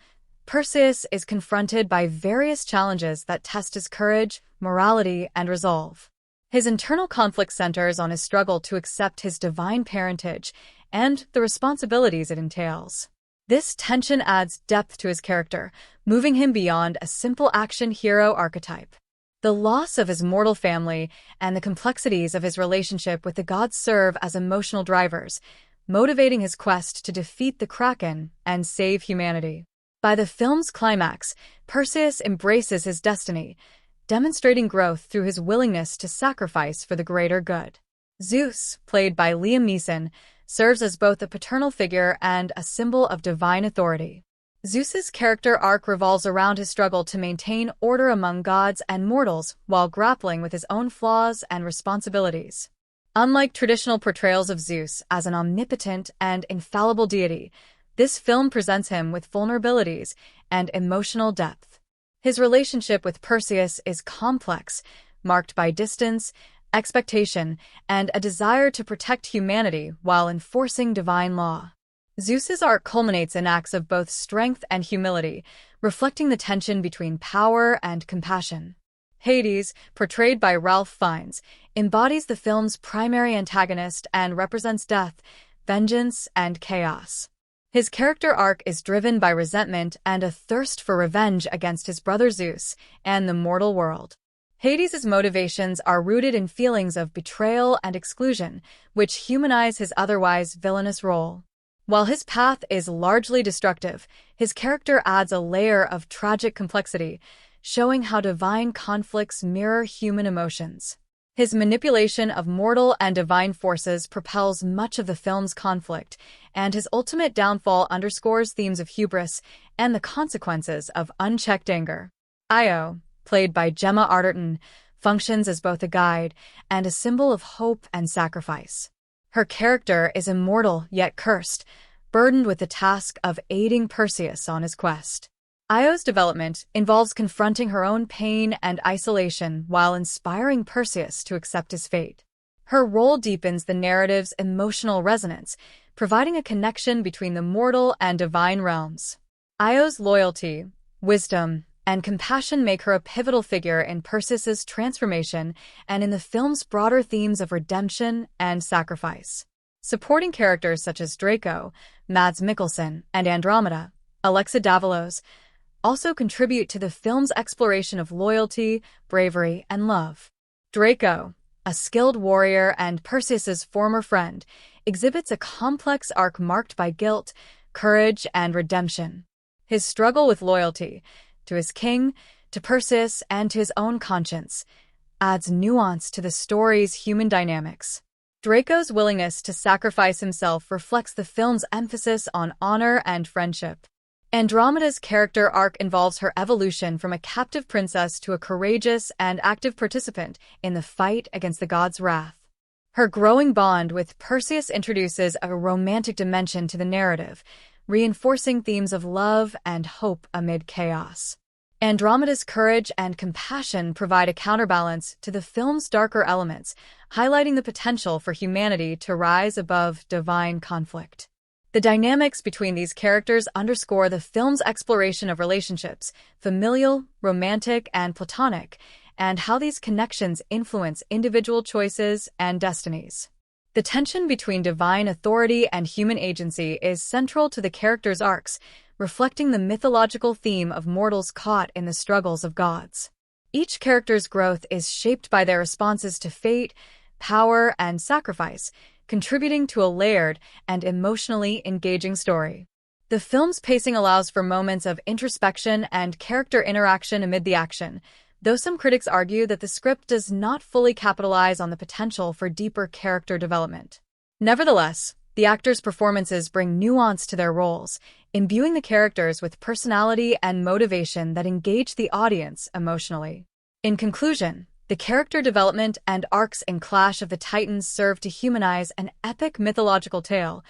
Perseus is confronted by various challenges that test his courage, morality, and resolve. His internal conflict centers on his struggle to accept his divine parentage and the responsibilities it entails. This tension adds depth to his character, moving him beyond a simple action hero archetype. The loss of his mortal family and the complexities of his relationship with the gods serve as emotional drivers, motivating his quest to defeat the Kraken and save humanity. By the film's climax, Perseus embraces his destiny, demonstrating growth through his willingness to sacrifice for the greater good. Zeus, played by Neeson, serves as both a paternal figure and a symbol of divine authority. Zeus's character arc revolves around his struggle to maintain order among gods and mortals while grappling with his own flaws and responsibilities. Unlike traditional portrayals of Zeus as an omnipotent and infallible deity, this film presents him with vulnerabilities and emotional depth. His relationship with Perseus is complex, marked by distance, expectation, and a desire to protect humanity while enforcing divine law. Zeus's arc culminates in acts of both strength and humility, reflecting the tension between power and compassion. Hades, portrayed by Ralph Fiennes, embodies the film's primary antagonist and represents death, vengeance, and chaos. His character arc is driven by resentment and a thirst for revenge against his brother Zeus and the mortal world. Hades' motivations are rooted in feelings of betrayal and exclusion, which humanize his otherwise villainous role. While his path is largely destructive, his character adds a layer of tragic complexity, showing how divine conflicts mirror human emotions. His manipulation of mortal and divine forces propels much of the film's conflict, and his ultimate downfall underscores themes of hubris and the consequences of unchecked anger. Io, played by Gemma Arterton, functions as both a guide and a symbol of hope and sacrifice. Her character is immortal yet cursed, burdened with the task of aiding Perseus on his quest. Io's development involves confronting her own pain and isolation while inspiring Perseus to accept his fate. Her role deepens the narrative's emotional resonance, providing a connection between the mortal and divine realms. Io's loyalty, wisdom, and compassion make her a pivotal figure in Perseus's transformation and in the film's broader themes of redemption and sacrifice. Supporting characters such as Draco, Mads Mikkelsen, and Andromeda, Alexa Davalos, also contribute to the film's exploration of loyalty, bravery, and love. Draco, a skilled warrior and Perseus's former friend, exhibits a complex arc marked by guilt, courage, and redemption. His struggle with loyalty, to his king, to Perseus, and to his own conscience, adds nuance to the story's human dynamics. Draco's willingness to sacrifice himself reflects the film's emphasis on honor and friendship. Andromeda's character arc involves her evolution from a captive princess to a courageous and active participant in the fight against the god's wrath. Her growing bond with Perseus introduces a romantic dimension to the narrative, reinforcing themes of love and hope amid chaos. Andromeda's courage and compassion provide a counterbalance to the film's darker elements, highlighting the potential for humanity to rise above divine conflict. The dynamics between these characters underscore the film's exploration of relationships, familial, romantic, and platonic, and how these connections influence individual choices and destinies. The tension between divine authority and human agency is central to the characters' arcs, reflecting the mythological theme of mortals caught in the struggles of gods. Each character's growth is shaped by their responses to fate, power, and sacrifice, contributing to a layered and emotionally engaging story. The film's pacing allows for moments of introspection and character interaction amid the action, though some critics argue that the script does not fully capitalize on the potential for deeper character development. Nevertheless, the actors' performances bring nuance to their roles, imbuing the characters with personality and motivation that engage the audience emotionally. In conclusion, the character development and arcs in Clash of the Titans serve to humanize an epic mythological tale,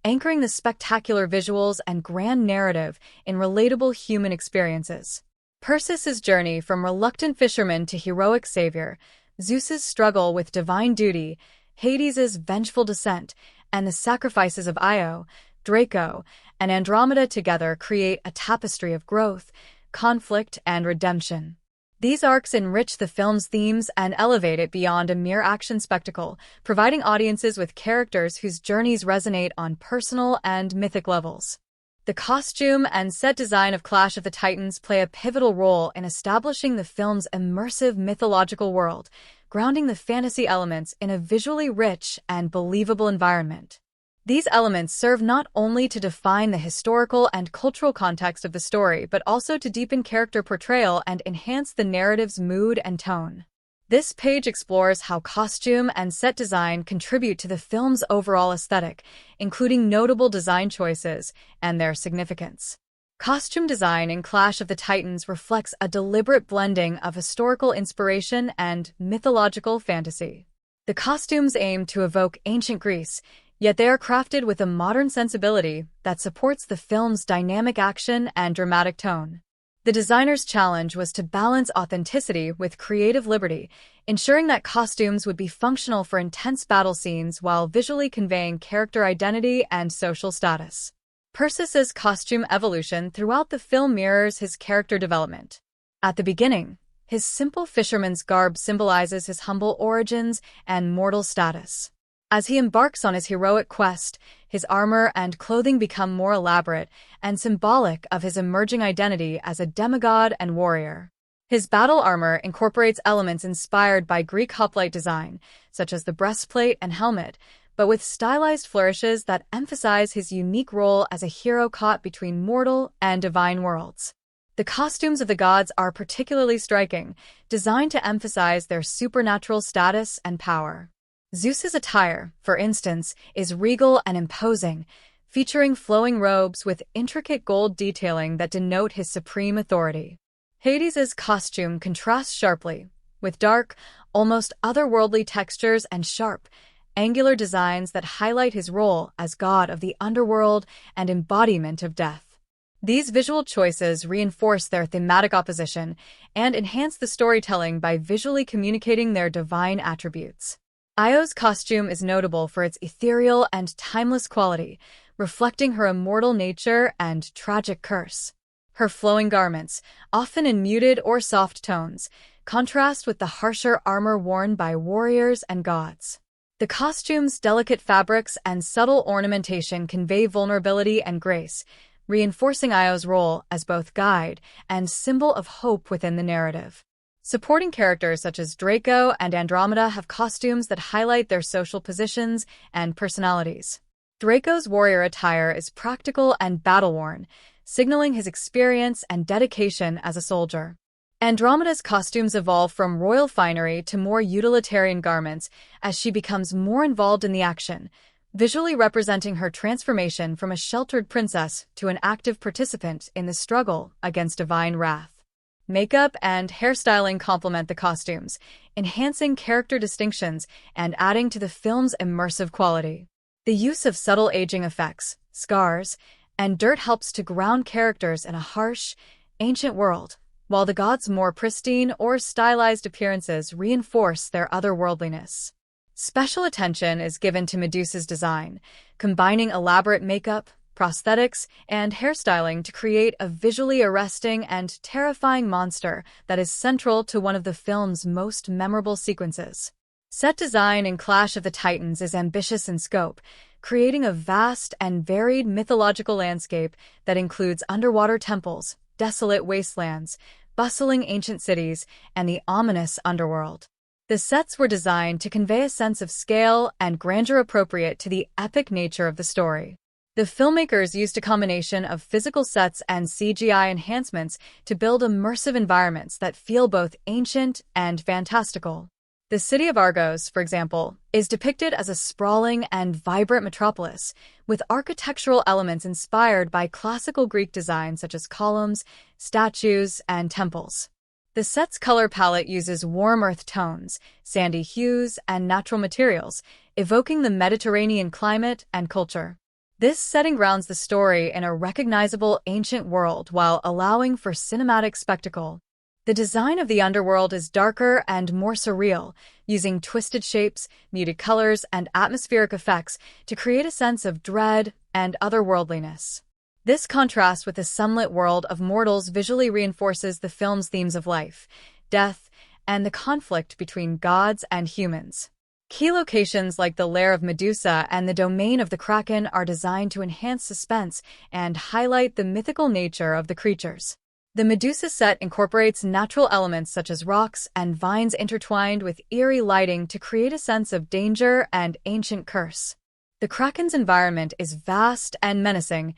anchoring the spectacular visuals and grand narrative in relatable human experiences. Perseus' journey from reluctant fisherman to heroic savior, Zeus's struggle with divine duty, Hades' vengeful descent, and the sacrifices of Io, Draco, and Andromeda together create a tapestry of growth, conflict, and redemption. These arcs enrich the film's themes and elevate it beyond a mere action spectacle, providing audiences with characters whose journeys resonate on personal and mythic levels. The costume and set design of Clash of the Titans play a pivotal role in establishing the film's immersive mythological world, grounding the fantasy elements in a visually rich and believable environment. These elements serve not only to define the historical and cultural context of the story, but also to deepen character portrayal and enhance the narrative's mood and tone. This page explores how costume and set design contribute to the film's overall aesthetic, including notable design choices and their significance. Costume design in Clash of the Titans reflects a deliberate blending of historical inspiration and mythological fantasy. The costumes aim to evoke ancient Greece, yet they are crafted with a modern sensibility that supports the film's dynamic action and dramatic tone. The designer's challenge was to balance authenticity with creative liberty, ensuring that costumes would be functional for intense battle scenes while visually conveying character identity and social status. Perseus's costume evolution throughout the film mirrors his character development. At the beginning, his simple fisherman's garb symbolizes his humble origins and mortal status. As he embarks on his heroic quest, his armor and clothing become more elaborate and symbolic of his emerging identity as a demigod and warrior. His battle armor incorporates elements inspired by Greek hoplite design, such as the breastplate and helmet, but with stylized flourishes that emphasize his unique role as a hero caught between mortal and divine worlds. The costumes of the gods are particularly striking, designed to emphasize their supernatural status and power. Zeus's attire, for instance, is regal and imposing, featuring flowing robes with intricate gold detailing that denote his supreme authority. Hades' costume contrasts sharply, with dark, almost otherworldly textures and sharp, angular designs that highlight his role as god of the underworld and embodiment of death. These visual choices reinforce their thematic opposition and enhance the storytelling by visually communicating their divine attributes. Io's costume is notable for its ethereal and timeless quality, reflecting her immortal nature and tragic curse. Her flowing garments, often in muted or soft tones, contrast with the harsher armor worn by warriors and gods. The costume's delicate fabrics and subtle ornamentation convey vulnerability and grace, reinforcing Io's role as both guide and symbol of hope within the narrative. Supporting characters such as Draco and Andromeda have costumes that highlight their social positions and personalities. Draco's warrior attire is practical and battle-worn, signaling his experience and dedication as a soldier. Andromeda's costumes evolve from royal finery to more utilitarian garments as she becomes more involved in the action, visually representing her transformation from a sheltered princess to an active participant in the struggle against divine wrath. Makeup and hairstyling complement the costumes, enhancing character distinctions and adding to the film's immersive quality. The use of subtle aging effects, scars, and dirt helps to ground characters in a harsh, ancient world, while the gods' more pristine or stylized appearances reinforce their otherworldliness. Special attention is given to Medusa's design, combining elaborate makeup, prosthetics, and hairstyling to create a visually arresting and terrifying monster that is central to one of the film's most memorable sequences. Set design in Clash of the Titans is ambitious in scope, creating a vast and varied mythological landscape that includes underwater temples, desolate wastelands, bustling ancient cities, and the ominous underworld. The sets were designed to convey a sense of scale and grandeur appropriate to the epic nature of the story. The filmmakers used a combination of physical sets and CGI enhancements to build immersive environments that feel both ancient and fantastical. The city of Argos, for example, is depicted as a sprawling and vibrant metropolis, with architectural elements inspired by classical Greek design such as columns, statues, and temples. The set's color palette uses warm earth tones, sandy hues, and natural materials, evoking the Mediterranean climate and culture. This setting grounds the story in a recognizable ancient world while allowing for cinematic spectacle. The design of the underworld is darker and more surreal, using twisted shapes, muted colors, and atmospheric effects to create a sense of dread and otherworldliness. This contrast with the sunlit world of mortals visually reinforces the film's themes of life, death, and the conflict between gods and humans. Key locations like the lair of Medusa and the domain of the Kraken are designed to enhance suspense and highlight the mythical nature of the creatures. The Medusa set incorporates natural elements such as rocks and vines intertwined with eerie lighting to create a sense of danger and ancient curse. The Kraken's environment is vast and menacing,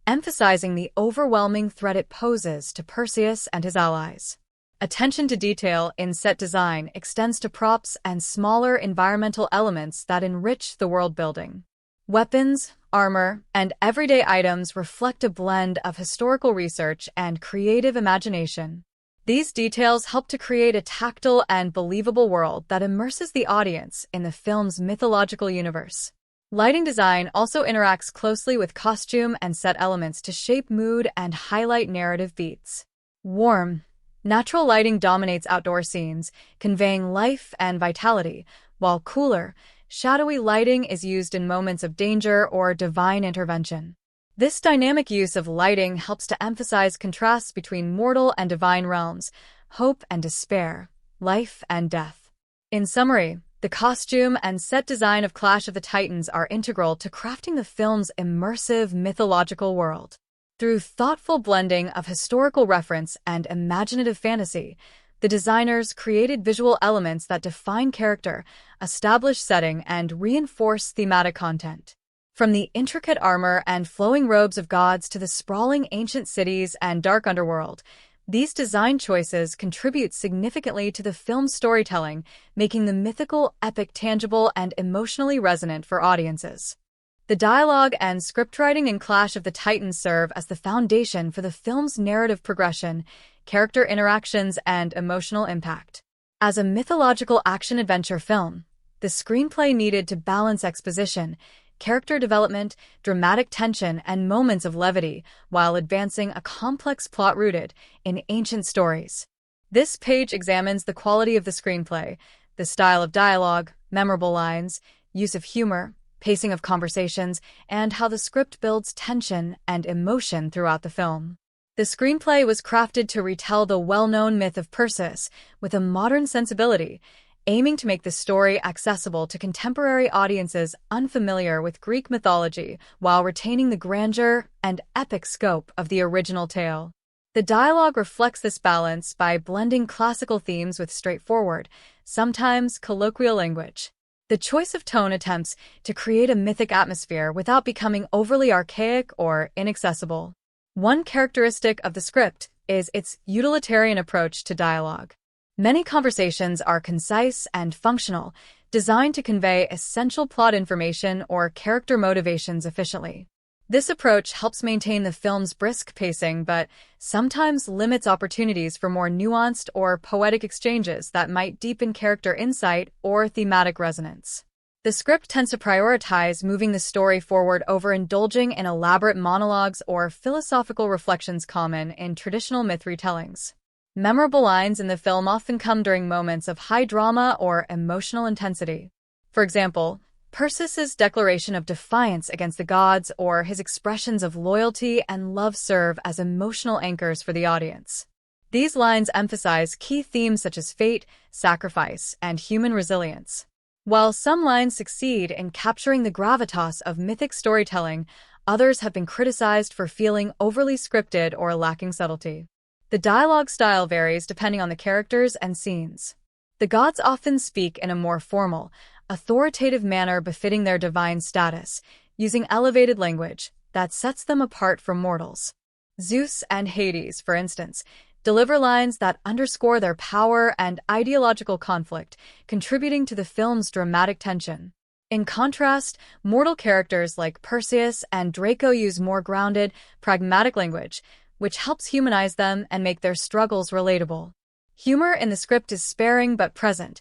emphasizing the overwhelming threat it poses to Perseus and his allies. Attention to detail in set design extends to props and smaller environmental elements that enrich the world building. Weapons, armor, and everyday items reflect a blend of historical research and creative imagination. These details help to create a tactile and believable world that immerses the audience in the film's mythological universe. Lighting design also interacts closely with costume and set elements to shape mood and highlight narrative beats. Warm, natural lighting dominates outdoor scenes, conveying life and vitality, while cooler, shadowy lighting is used in moments of danger or divine intervention. This dynamic use of lighting helps to emphasize contrasts between mortal and divine realms, hope and despair, life and death. In summary, the costume and set design of Clash of the Titans are integral to crafting the film's immersive mythological world. Through thoughtful blending of historical reference and imaginative fantasy, the designers created visual elements that define character, establish setting, and reinforce thematic content. From the intricate armor and flowing robes of gods to the sprawling ancient cities and dark underworld, these design choices contribute significantly to the film's storytelling, making the mythical epic tangible and emotionally resonant for audiences. The dialogue and scriptwriting in Clash of the Titans serve as the foundation for the film's narrative progression, character interactions, and emotional impact. As a mythological action-adventure film, the screenplay needed to balance exposition, character development, dramatic tension, and moments of levity, while advancing a complex plot rooted in ancient stories. This page examines the quality of the screenplay, the style of dialogue, memorable lines, use of humor, pacing of conversations, and how the script builds tension and emotion throughout the film. The screenplay was crafted to retell the well-known myth of Perseus with a modern sensibility, aiming to make the story accessible to contemporary audiences unfamiliar with Greek mythology while retaining the grandeur and epic scope of the original tale. The dialogue reflects this balance by blending classical themes with straightforward, sometimes colloquial language. The choice of tone attempts to create a mythic atmosphere without becoming overly archaic or inaccessible. One characteristic of the script is its utilitarian approach to dialogue. Many conversations are concise and functional, designed to convey essential plot information or character motivations efficiently. This approach helps maintain the film's brisk pacing but sometimes limits opportunities for more nuanced or poetic exchanges that might deepen character insight or thematic resonance. The script tends to prioritize moving the story forward over indulging in elaborate monologues or philosophical reflections common in traditional myth retellings. Memorable lines in the film often come during moments of high drama or emotional intensity. For example, Perseus' declaration of defiance against the gods or his expressions of loyalty and love serve as emotional anchors for the audience. These lines emphasize key themes such as fate, sacrifice, and human resilience. While some lines succeed in capturing the gravitas of mythic storytelling, others have been criticized for feeling overly scripted or lacking subtlety. The dialogue style varies depending on the characters and scenes. The gods often speak in a more formal, authoritative manner befitting their divine status, using elevated language that sets them apart from mortals. Zeus and Hades, for instance, deliver lines that underscore their power and ideological conflict, contributing to the film's dramatic tension. In contrast, mortal characters like Perseus and Draco use more grounded, pragmatic language, which helps humanize them and make their struggles relatable. Humor in the script is sparing but present,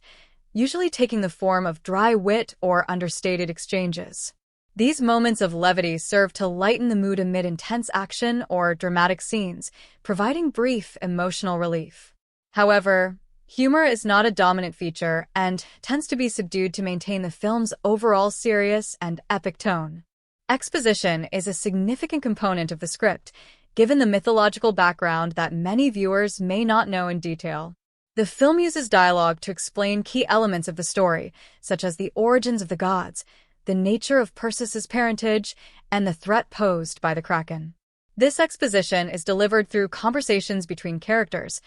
usually taking the form of dry wit or understated exchanges. These moments of levity serve to lighten the mood amid intense action or dramatic scenes, providing brief emotional relief. However, humor is not a dominant feature and tends to be subdued to maintain the film's overall serious and epic tone. Exposition is a significant component of the script, given the mythological background that many viewers may not know in detail. The film uses dialogue to explain key elements of the story, such as the origins of the gods, the nature of Perseus' parentage, and the threat posed by the Kraken. This exposition is delivered through conversations between characters,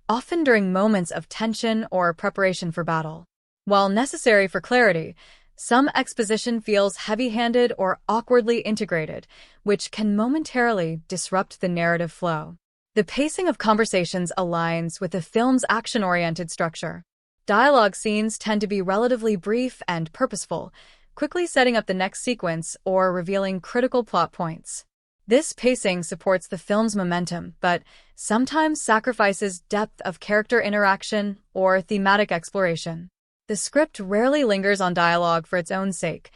often during moments of tension or preparation for battle. While necessary for clarity, some exposition feels heavy-handed or awkwardly integrated, which can momentarily disrupt the narrative flow. The pacing of conversations aligns with the film's action-oriented structure. Dialogue scenes tend to be relatively brief and purposeful, quickly setting up the next sequence or revealing critical plot points. This pacing supports the film's momentum, but sometimes sacrifices depth of character interaction or thematic exploration. The script rarely lingers on dialogue for its own sake,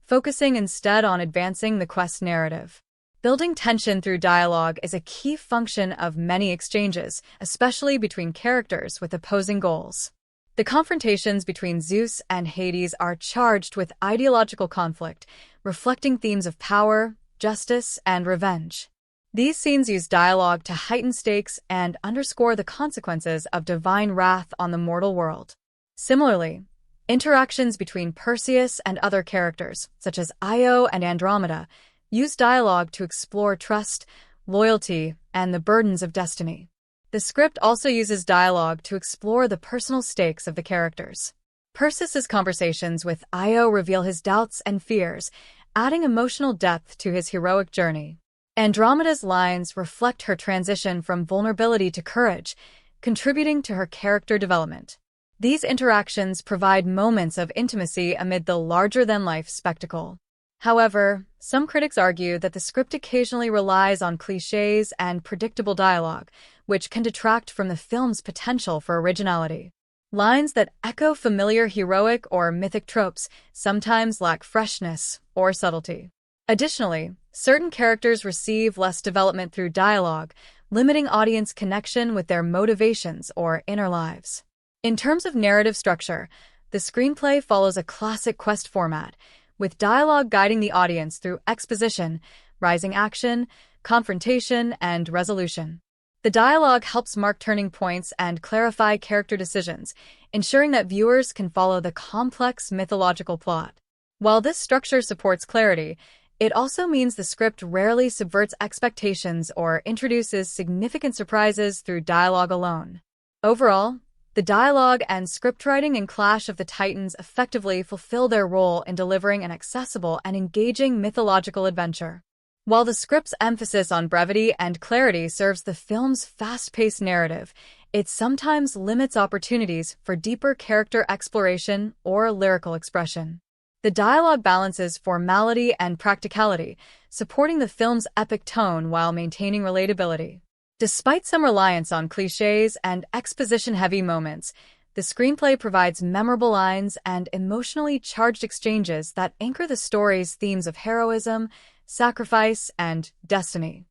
focusing instead on advancing the quest narrative. Building tension through dialogue is a key function of many exchanges, especially between characters with opposing goals. The confrontations between Zeus and Hades are charged with ideological conflict, reflecting themes of power, justice, and revenge. These scenes use dialogue to heighten stakes and underscore the consequences of divine wrath on the mortal world. Similarly, interactions between Perseus and other characters, such as Io and Andromeda, use dialogue to explore trust, loyalty, and the burdens of destiny. The script also uses dialogue to explore the personal stakes of the characters. Perseus' conversations with Io reveal his doubts and fears, adding emotional depth to his heroic journey. Andromeda's lines reflect her transition from vulnerability to courage, contributing to her character development. These interactions provide moments of intimacy amid the larger-than-life spectacle. However, some critics argue that the script occasionally relies on cliches and predictable dialogue, which can detract from the film's potential for originality. Lines that echo familiar heroic or mythic tropes sometimes lack freshness or subtlety. Additionally, certain characters receive less development through dialogue, limiting audience connection with their motivations or inner lives. In terms of narrative structure, the screenplay follows a classic quest format, with dialogue guiding the audience through exposition, rising action, confrontation, and resolution. The dialogue helps mark turning points and clarify character decisions, ensuring that viewers can follow the complex mythological plot. While this structure supports clarity, it also means the script rarely subverts expectations or introduces significant surprises through dialogue alone. Overall, the dialogue and scriptwriting in Clash of the Titans effectively fulfill their role in delivering an accessible and engaging mythological adventure. While the script's emphasis on brevity and clarity serves the film's fast-paced narrative, it sometimes limits opportunities for deeper character exploration or lyrical expression. The dialogue balances formality and practicality, supporting the film's epic tone while maintaining relatability. Despite some reliance on cliches and exposition-heavy moments, the screenplay provides memorable lines and emotionally charged exchanges that anchor the story's themes of heroism, sacrifice, and destiny.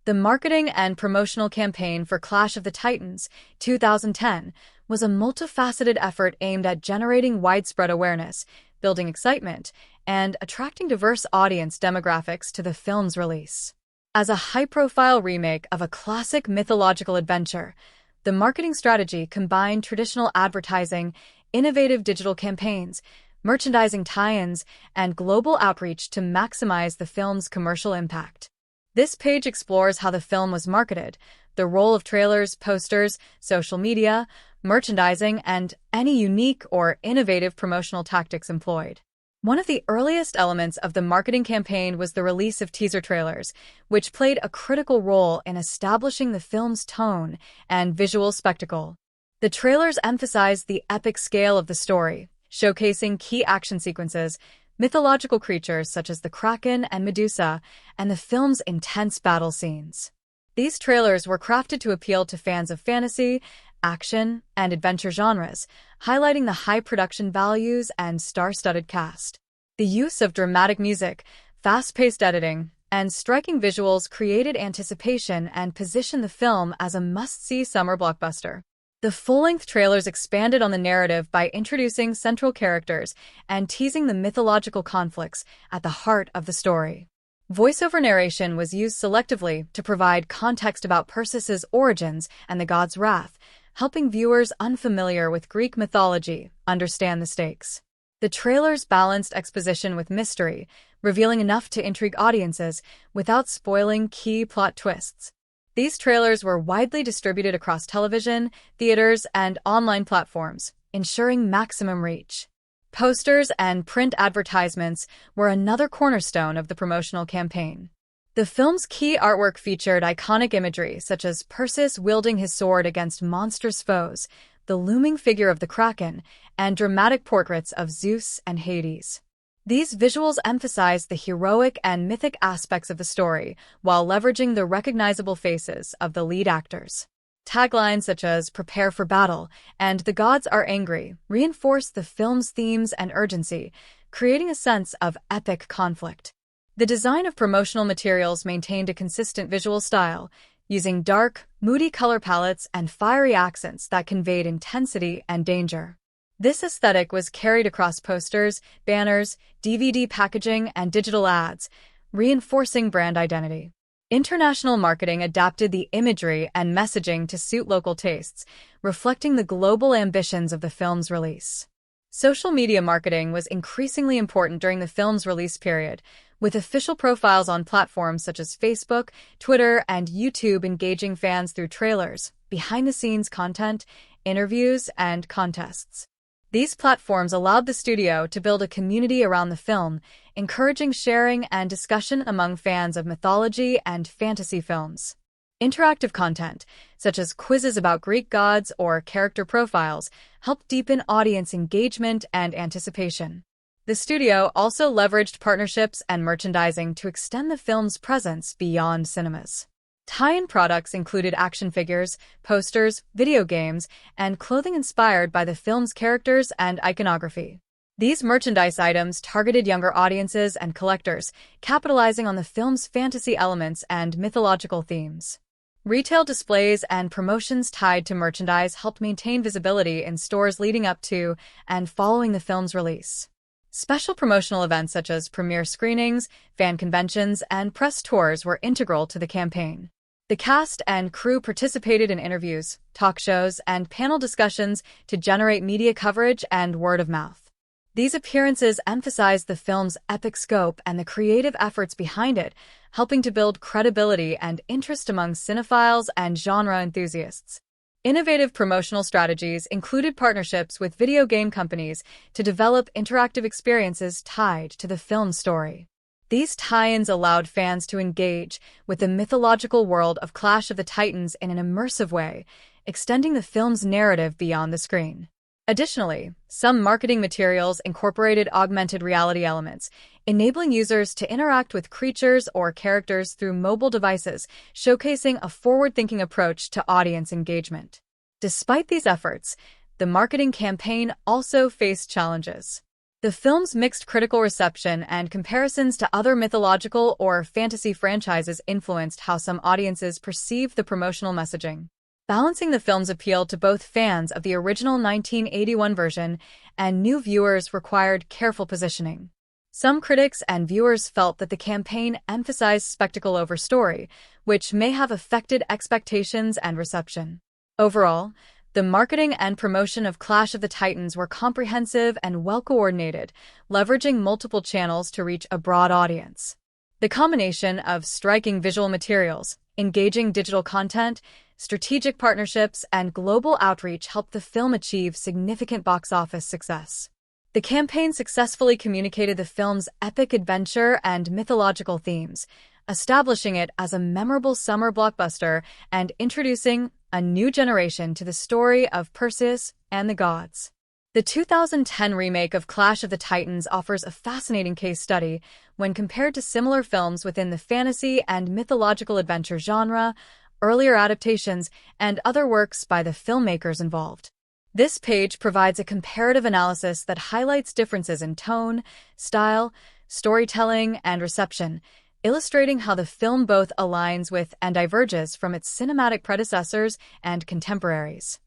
The marketing and promotional campaign for Clash of the Titans 2010 was a multifaceted effort aimed at generating widespread awareness, building excitement, and attracting diverse audience demographics to the film's release. As a high-profile remake of a classic mythological adventure, the marketing strategy combined traditional advertising, innovative digital campaigns, merchandising tie-ins, and global outreach to maximize the film's commercial impact. This page explores how the film was marketed, the role of trailers, posters, social media, merchandising, and any unique or innovative promotional tactics employed. One of the earliest elements of the marketing campaign was the release of teaser trailers, which played a critical role in establishing the film's tone and visual spectacle. The trailers emphasized the epic scale of the story, showcasing key action sequences, mythological creatures such as the Kraken and Medusa, and the film's intense battle scenes. These trailers were crafted to appeal to fans of fantasy, action, and adventure genres, highlighting the high production values and star-studded cast. The use of dramatic music, fast-paced editing, and striking visuals created anticipation and positioned the film as a must-see summer blockbuster. The full-length trailers expanded on the narrative by introducing central characters and teasing the mythological conflicts at the heart of the story. Voiceover narration was used selectively to provide context about Perseus' origins and the god's wrath, helping viewers unfamiliar with Greek mythology understand the stakes. The trailers balanced exposition with mystery, revealing enough to intrigue audiences without spoiling key plot twists. These trailers were widely distributed across television, theaters, and online platforms, ensuring maximum reach. Posters and print advertisements were another cornerstone of the promotional campaign. The film's key artwork featured iconic imagery such as Perseus wielding his sword against monstrous foes, the looming figure of the Kraken, and dramatic portraits of Zeus and Hades. These visuals emphasize the heroic and mythic aspects of the story while leveraging the recognizable faces of the lead actors. Taglines such as "Prepare for battle" and "The gods are angry" reinforce the film's themes and urgency, creating a sense of epic conflict. The design of promotional materials maintained a consistent visual style, using dark, moody color palettes and fiery accents that conveyed intensity and danger. This aesthetic was carried across posters, banners, DVD packaging, and digital ads, reinforcing brand identity. International marketing adapted the imagery and messaging to suit local tastes, reflecting the global ambitions of the film's release. Social media marketing was increasingly important during the film's release period, with official profiles on platforms such as Facebook, Twitter, and YouTube engaging fans through trailers, behind-the-scenes content, interviews, and contests. These platforms allowed the studio to build a community around the film, encouraging sharing and discussion among fans of mythology and fantasy films. Interactive content, such as quizzes about Greek gods or character profiles, helped deepen audience engagement and anticipation. The studio also leveraged partnerships and merchandising to extend the film's presence beyond cinemas. Tie-in products included action figures, posters, video games, and clothing inspired by the film's characters and iconography. These merchandise items targeted younger audiences and collectors, capitalizing on the film's fantasy elements and mythological themes. Retail displays and promotions tied to merchandise helped maintain visibility in stores leading up to and following the film's release. Special promotional events such as premiere screenings, fan conventions, and press tours were integral to the campaign. The cast and crew participated in interviews, talk shows, and panel discussions to generate media coverage and word of mouth. These appearances emphasized the film's epic scope and the creative efforts behind it, helping to build credibility and interest among cinephiles and genre enthusiasts. Innovative promotional strategies included partnerships with video game companies to develop interactive experiences tied to the film's story. These tie-ins allowed fans to engage with the mythological world of Clash of the Titans in an immersive way, extending the film's narrative beyond the screen. Additionally, some marketing materials incorporated augmented reality elements, enabling users to interact with creatures or characters through mobile devices, showcasing a forward-thinking approach to audience engagement. Despite these efforts, the marketing campaign also faced challenges. The film's mixed critical reception and comparisons to other mythological or fantasy franchises influenced how some audiences perceived the promotional messaging. Balancing the film's appeal to both fans of the original 1981 version and new viewers required careful positioning. Some critics and viewers felt that the campaign emphasized spectacle over story, which may have affected expectations and reception. Overall, the marketing and promotion of Clash of the Titans were comprehensive and well-coordinated, leveraging multiple channels to reach a broad audience. The combination of striking visual materials, engaging digital content, strategic partnerships, and global outreach helped the film achieve significant box office success. The campaign successfully communicated the film's epic adventure and mythological themes, establishing it as a memorable summer blockbuster and introducing a new generation to the story of Perseus and the gods. The 2010 remake of Clash of the Titans offers a fascinating case study when compared to similar films within the fantasy and mythological adventure genre, earlier adaptations, and other works by the filmmakers involved. This page provides a comparative analysis that highlights differences in tone, style, storytelling, and reception, illustrating how the film both aligns with and diverges from its cinematic predecessors and contemporaries.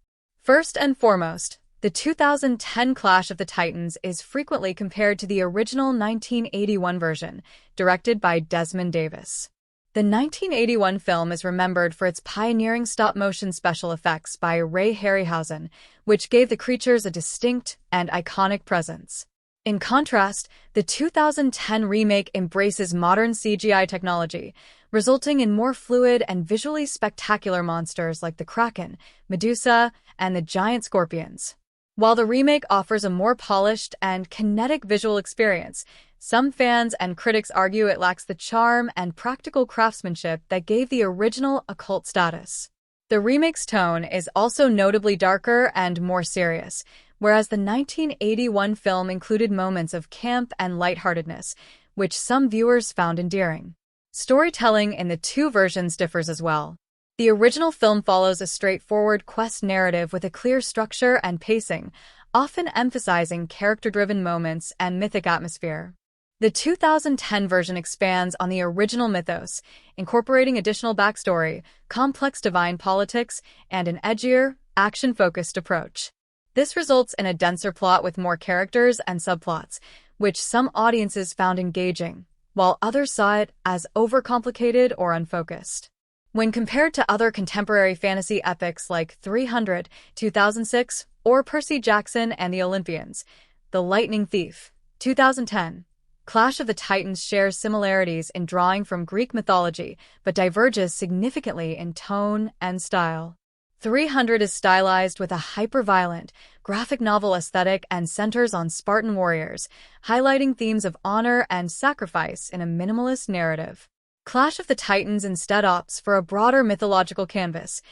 First and foremost, the 2010 Clash of the Titans is frequently compared to the original 1981 version, directed by Desmond Davis. The 1981 film is remembered for its pioneering stop-motion special effects by Ray Harryhausen, which gave the creatures a distinct and iconic presence. In contrast, the 2010 remake embraces modern CGI technology, resulting in more fluid and visually spectacular monsters like the Kraken, Medusa, and the giant scorpions. While the remake offers a more polished and kinetic visual experience, some fans and critics argue it lacks the charm and practical craftsmanship that gave the original a cult status. The remake's tone is also notably darker and more serious, whereas the 1981 film included moments of camp and lightheartedness, which some viewers found endearing. Storytelling in the two versions differs as well. The original film follows a straightforward quest narrative with a clear structure and pacing, often emphasizing character-driven moments and mythic atmosphere. The 2010 version expands on the original mythos, incorporating additional backstory, complex divine politics, and an edgier, action-focused approach. This results in a denser plot with more characters and subplots, which some audiences found engaging, while others saw it as overcomplicated or unfocused. When compared to other contemporary fantasy epics like 300, 2006, or Percy Jackson and the Olympians, The Lightning Thief, 2010, Clash of the Titans shares similarities in drawing from Greek mythology, but diverges significantly in tone and style. 300 is stylized with a hyper-violent, graphic novel aesthetic and centers on Spartan warriors, highlighting themes of honor and sacrifice in a minimalist narrative. Clash of the Titans instead opts for a broader mythological canvas,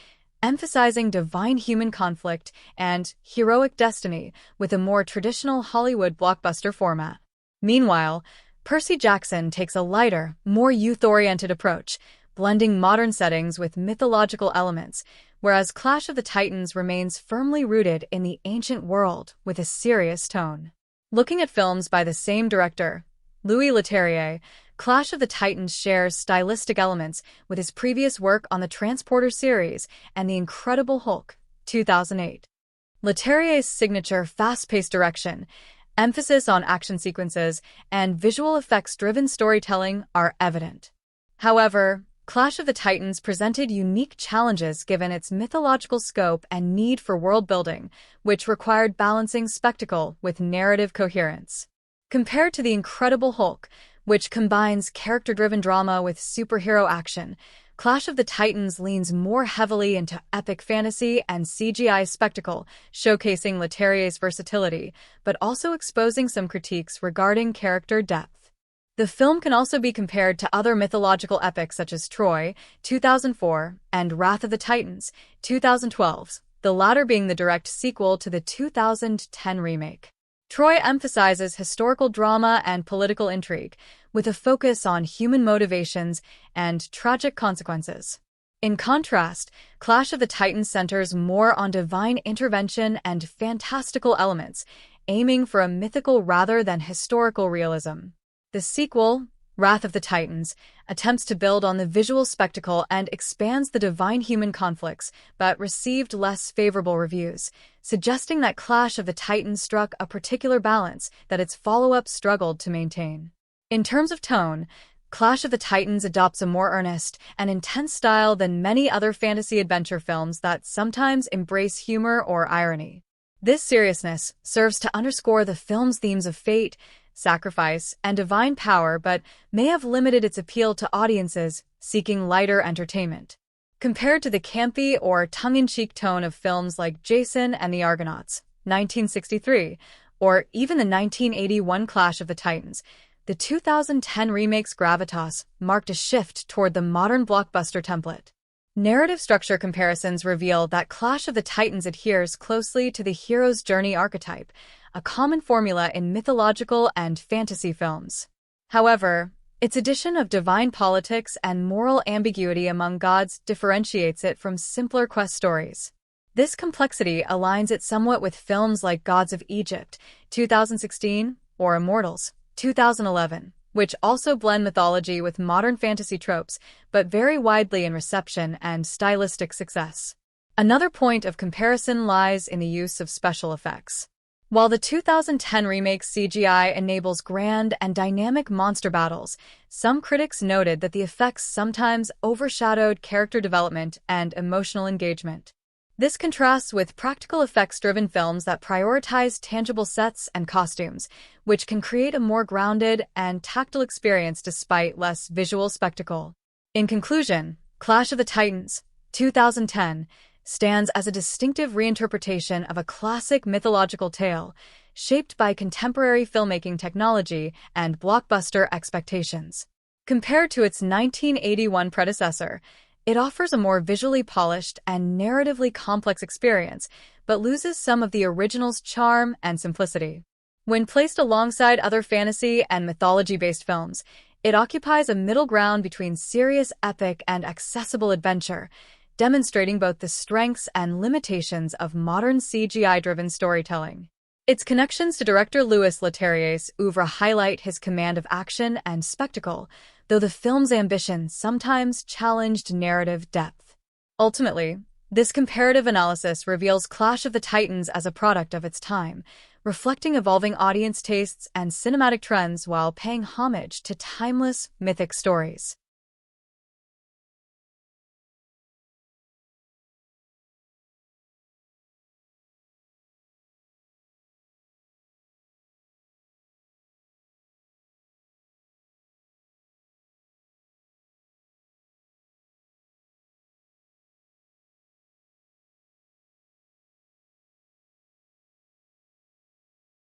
emphasizing divine human conflict and heroic destiny with a more traditional Hollywood blockbuster format. Meanwhile, Percy Jackson takes a lighter, more youth-oriented approach, blending modern settings with mythological elements, whereas Clash of the Titans remains firmly rooted in the ancient world with a serious tone. Looking at films by the same director, Louis Leterrier, Clash of the Titans shares stylistic elements with his previous work on the Transporter series and The Incredible Hulk, 2008. Leterrier's signature fast-paced direction, emphasis on action sequences, and visual effects-driven storytelling are evident. However, Clash of the Titans presented unique challenges given its mythological scope and need for world-building, which required balancing spectacle with narrative coherence. Compared to The Incredible Hulk, which combines character-driven drama with superhero action, Clash of the Titans leans more heavily into epic fantasy and CGI spectacle, showcasing Leterrier's versatility, but also exposing some critiques regarding character depth. The film can also be compared to other mythological epics such as Troy, 2004, and Wrath of the Titans, 2012, the latter being the direct sequel to the 2010 remake. Troy emphasizes historical drama and political intrigue, with a focus on human motivations and tragic consequences. In contrast, Clash of the Titans centers more on divine intervention and fantastical elements, aiming for a mythical rather than historical realism. The sequel, Wrath of the Titans, attempts to build on the visual spectacle and expands the divine-human conflicts, but received less favorable reviews, suggesting that Clash of the Titans struck a particular balance that its follow-up struggled to maintain. In terms of tone, Clash of the Titans adopts a more earnest and intense style than many other fantasy adventure films that sometimes embrace humor or irony. This seriousness serves to underscore the film's themes of fate, sacrifice, and divine power, but may have limited its appeal to audiences seeking lighter entertainment. Compared to the campy or tongue-in-cheek tone of films like Jason and the Argonauts, 1963, or even the 1981 Clash of the Titans, the 2010 remake's gravitas marked a shift toward the modern blockbuster template. Narrative structure comparisons reveal that Clash of the Titans adheres closely to the hero's journey archetype, a common formula in mythological and fantasy films. However, its addition of divine politics and moral ambiguity among gods differentiates it from simpler quest stories. This complexity aligns it somewhat with films like Gods of Egypt, 2016, or Immortals, 2011, which also blend mythology with modern fantasy tropes, but vary widely in reception and stylistic success. Another point of comparison lies in the use of special effects. While the 2010 remake's CGI enables grand and dynamic monster battles, some critics noted that the effects sometimes overshadowed character development and emotional engagement. This contrasts with practical effects-driven films that prioritize tangible sets and costumes, which can create a more grounded and tactile experience despite less visual spectacle. In conclusion, Clash of the Titans, 2010, stands as a distinctive reinterpretation of a classic mythological tale, shaped by contemporary filmmaking technology and blockbuster expectations. Compared to its 1981 predecessor, it offers a more visually polished and narratively complex experience, but loses some of the original's charm and simplicity. When placed alongside other fantasy and mythology-based films, it occupies a middle ground between serious epic and accessible adventure, demonstrating both the strengths and limitations of modern CGI-driven storytelling. Its connections to director Louis Leterrier's oeuvre highlight his command of action and spectacle, though the film's ambition sometimes challenged narrative depth. Ultimately, this comparative analysis reveals Clash of the Titans as a product of its time, reflecting evolving audience tastes and cinematic trends while paying homage to timeless, mythic stories.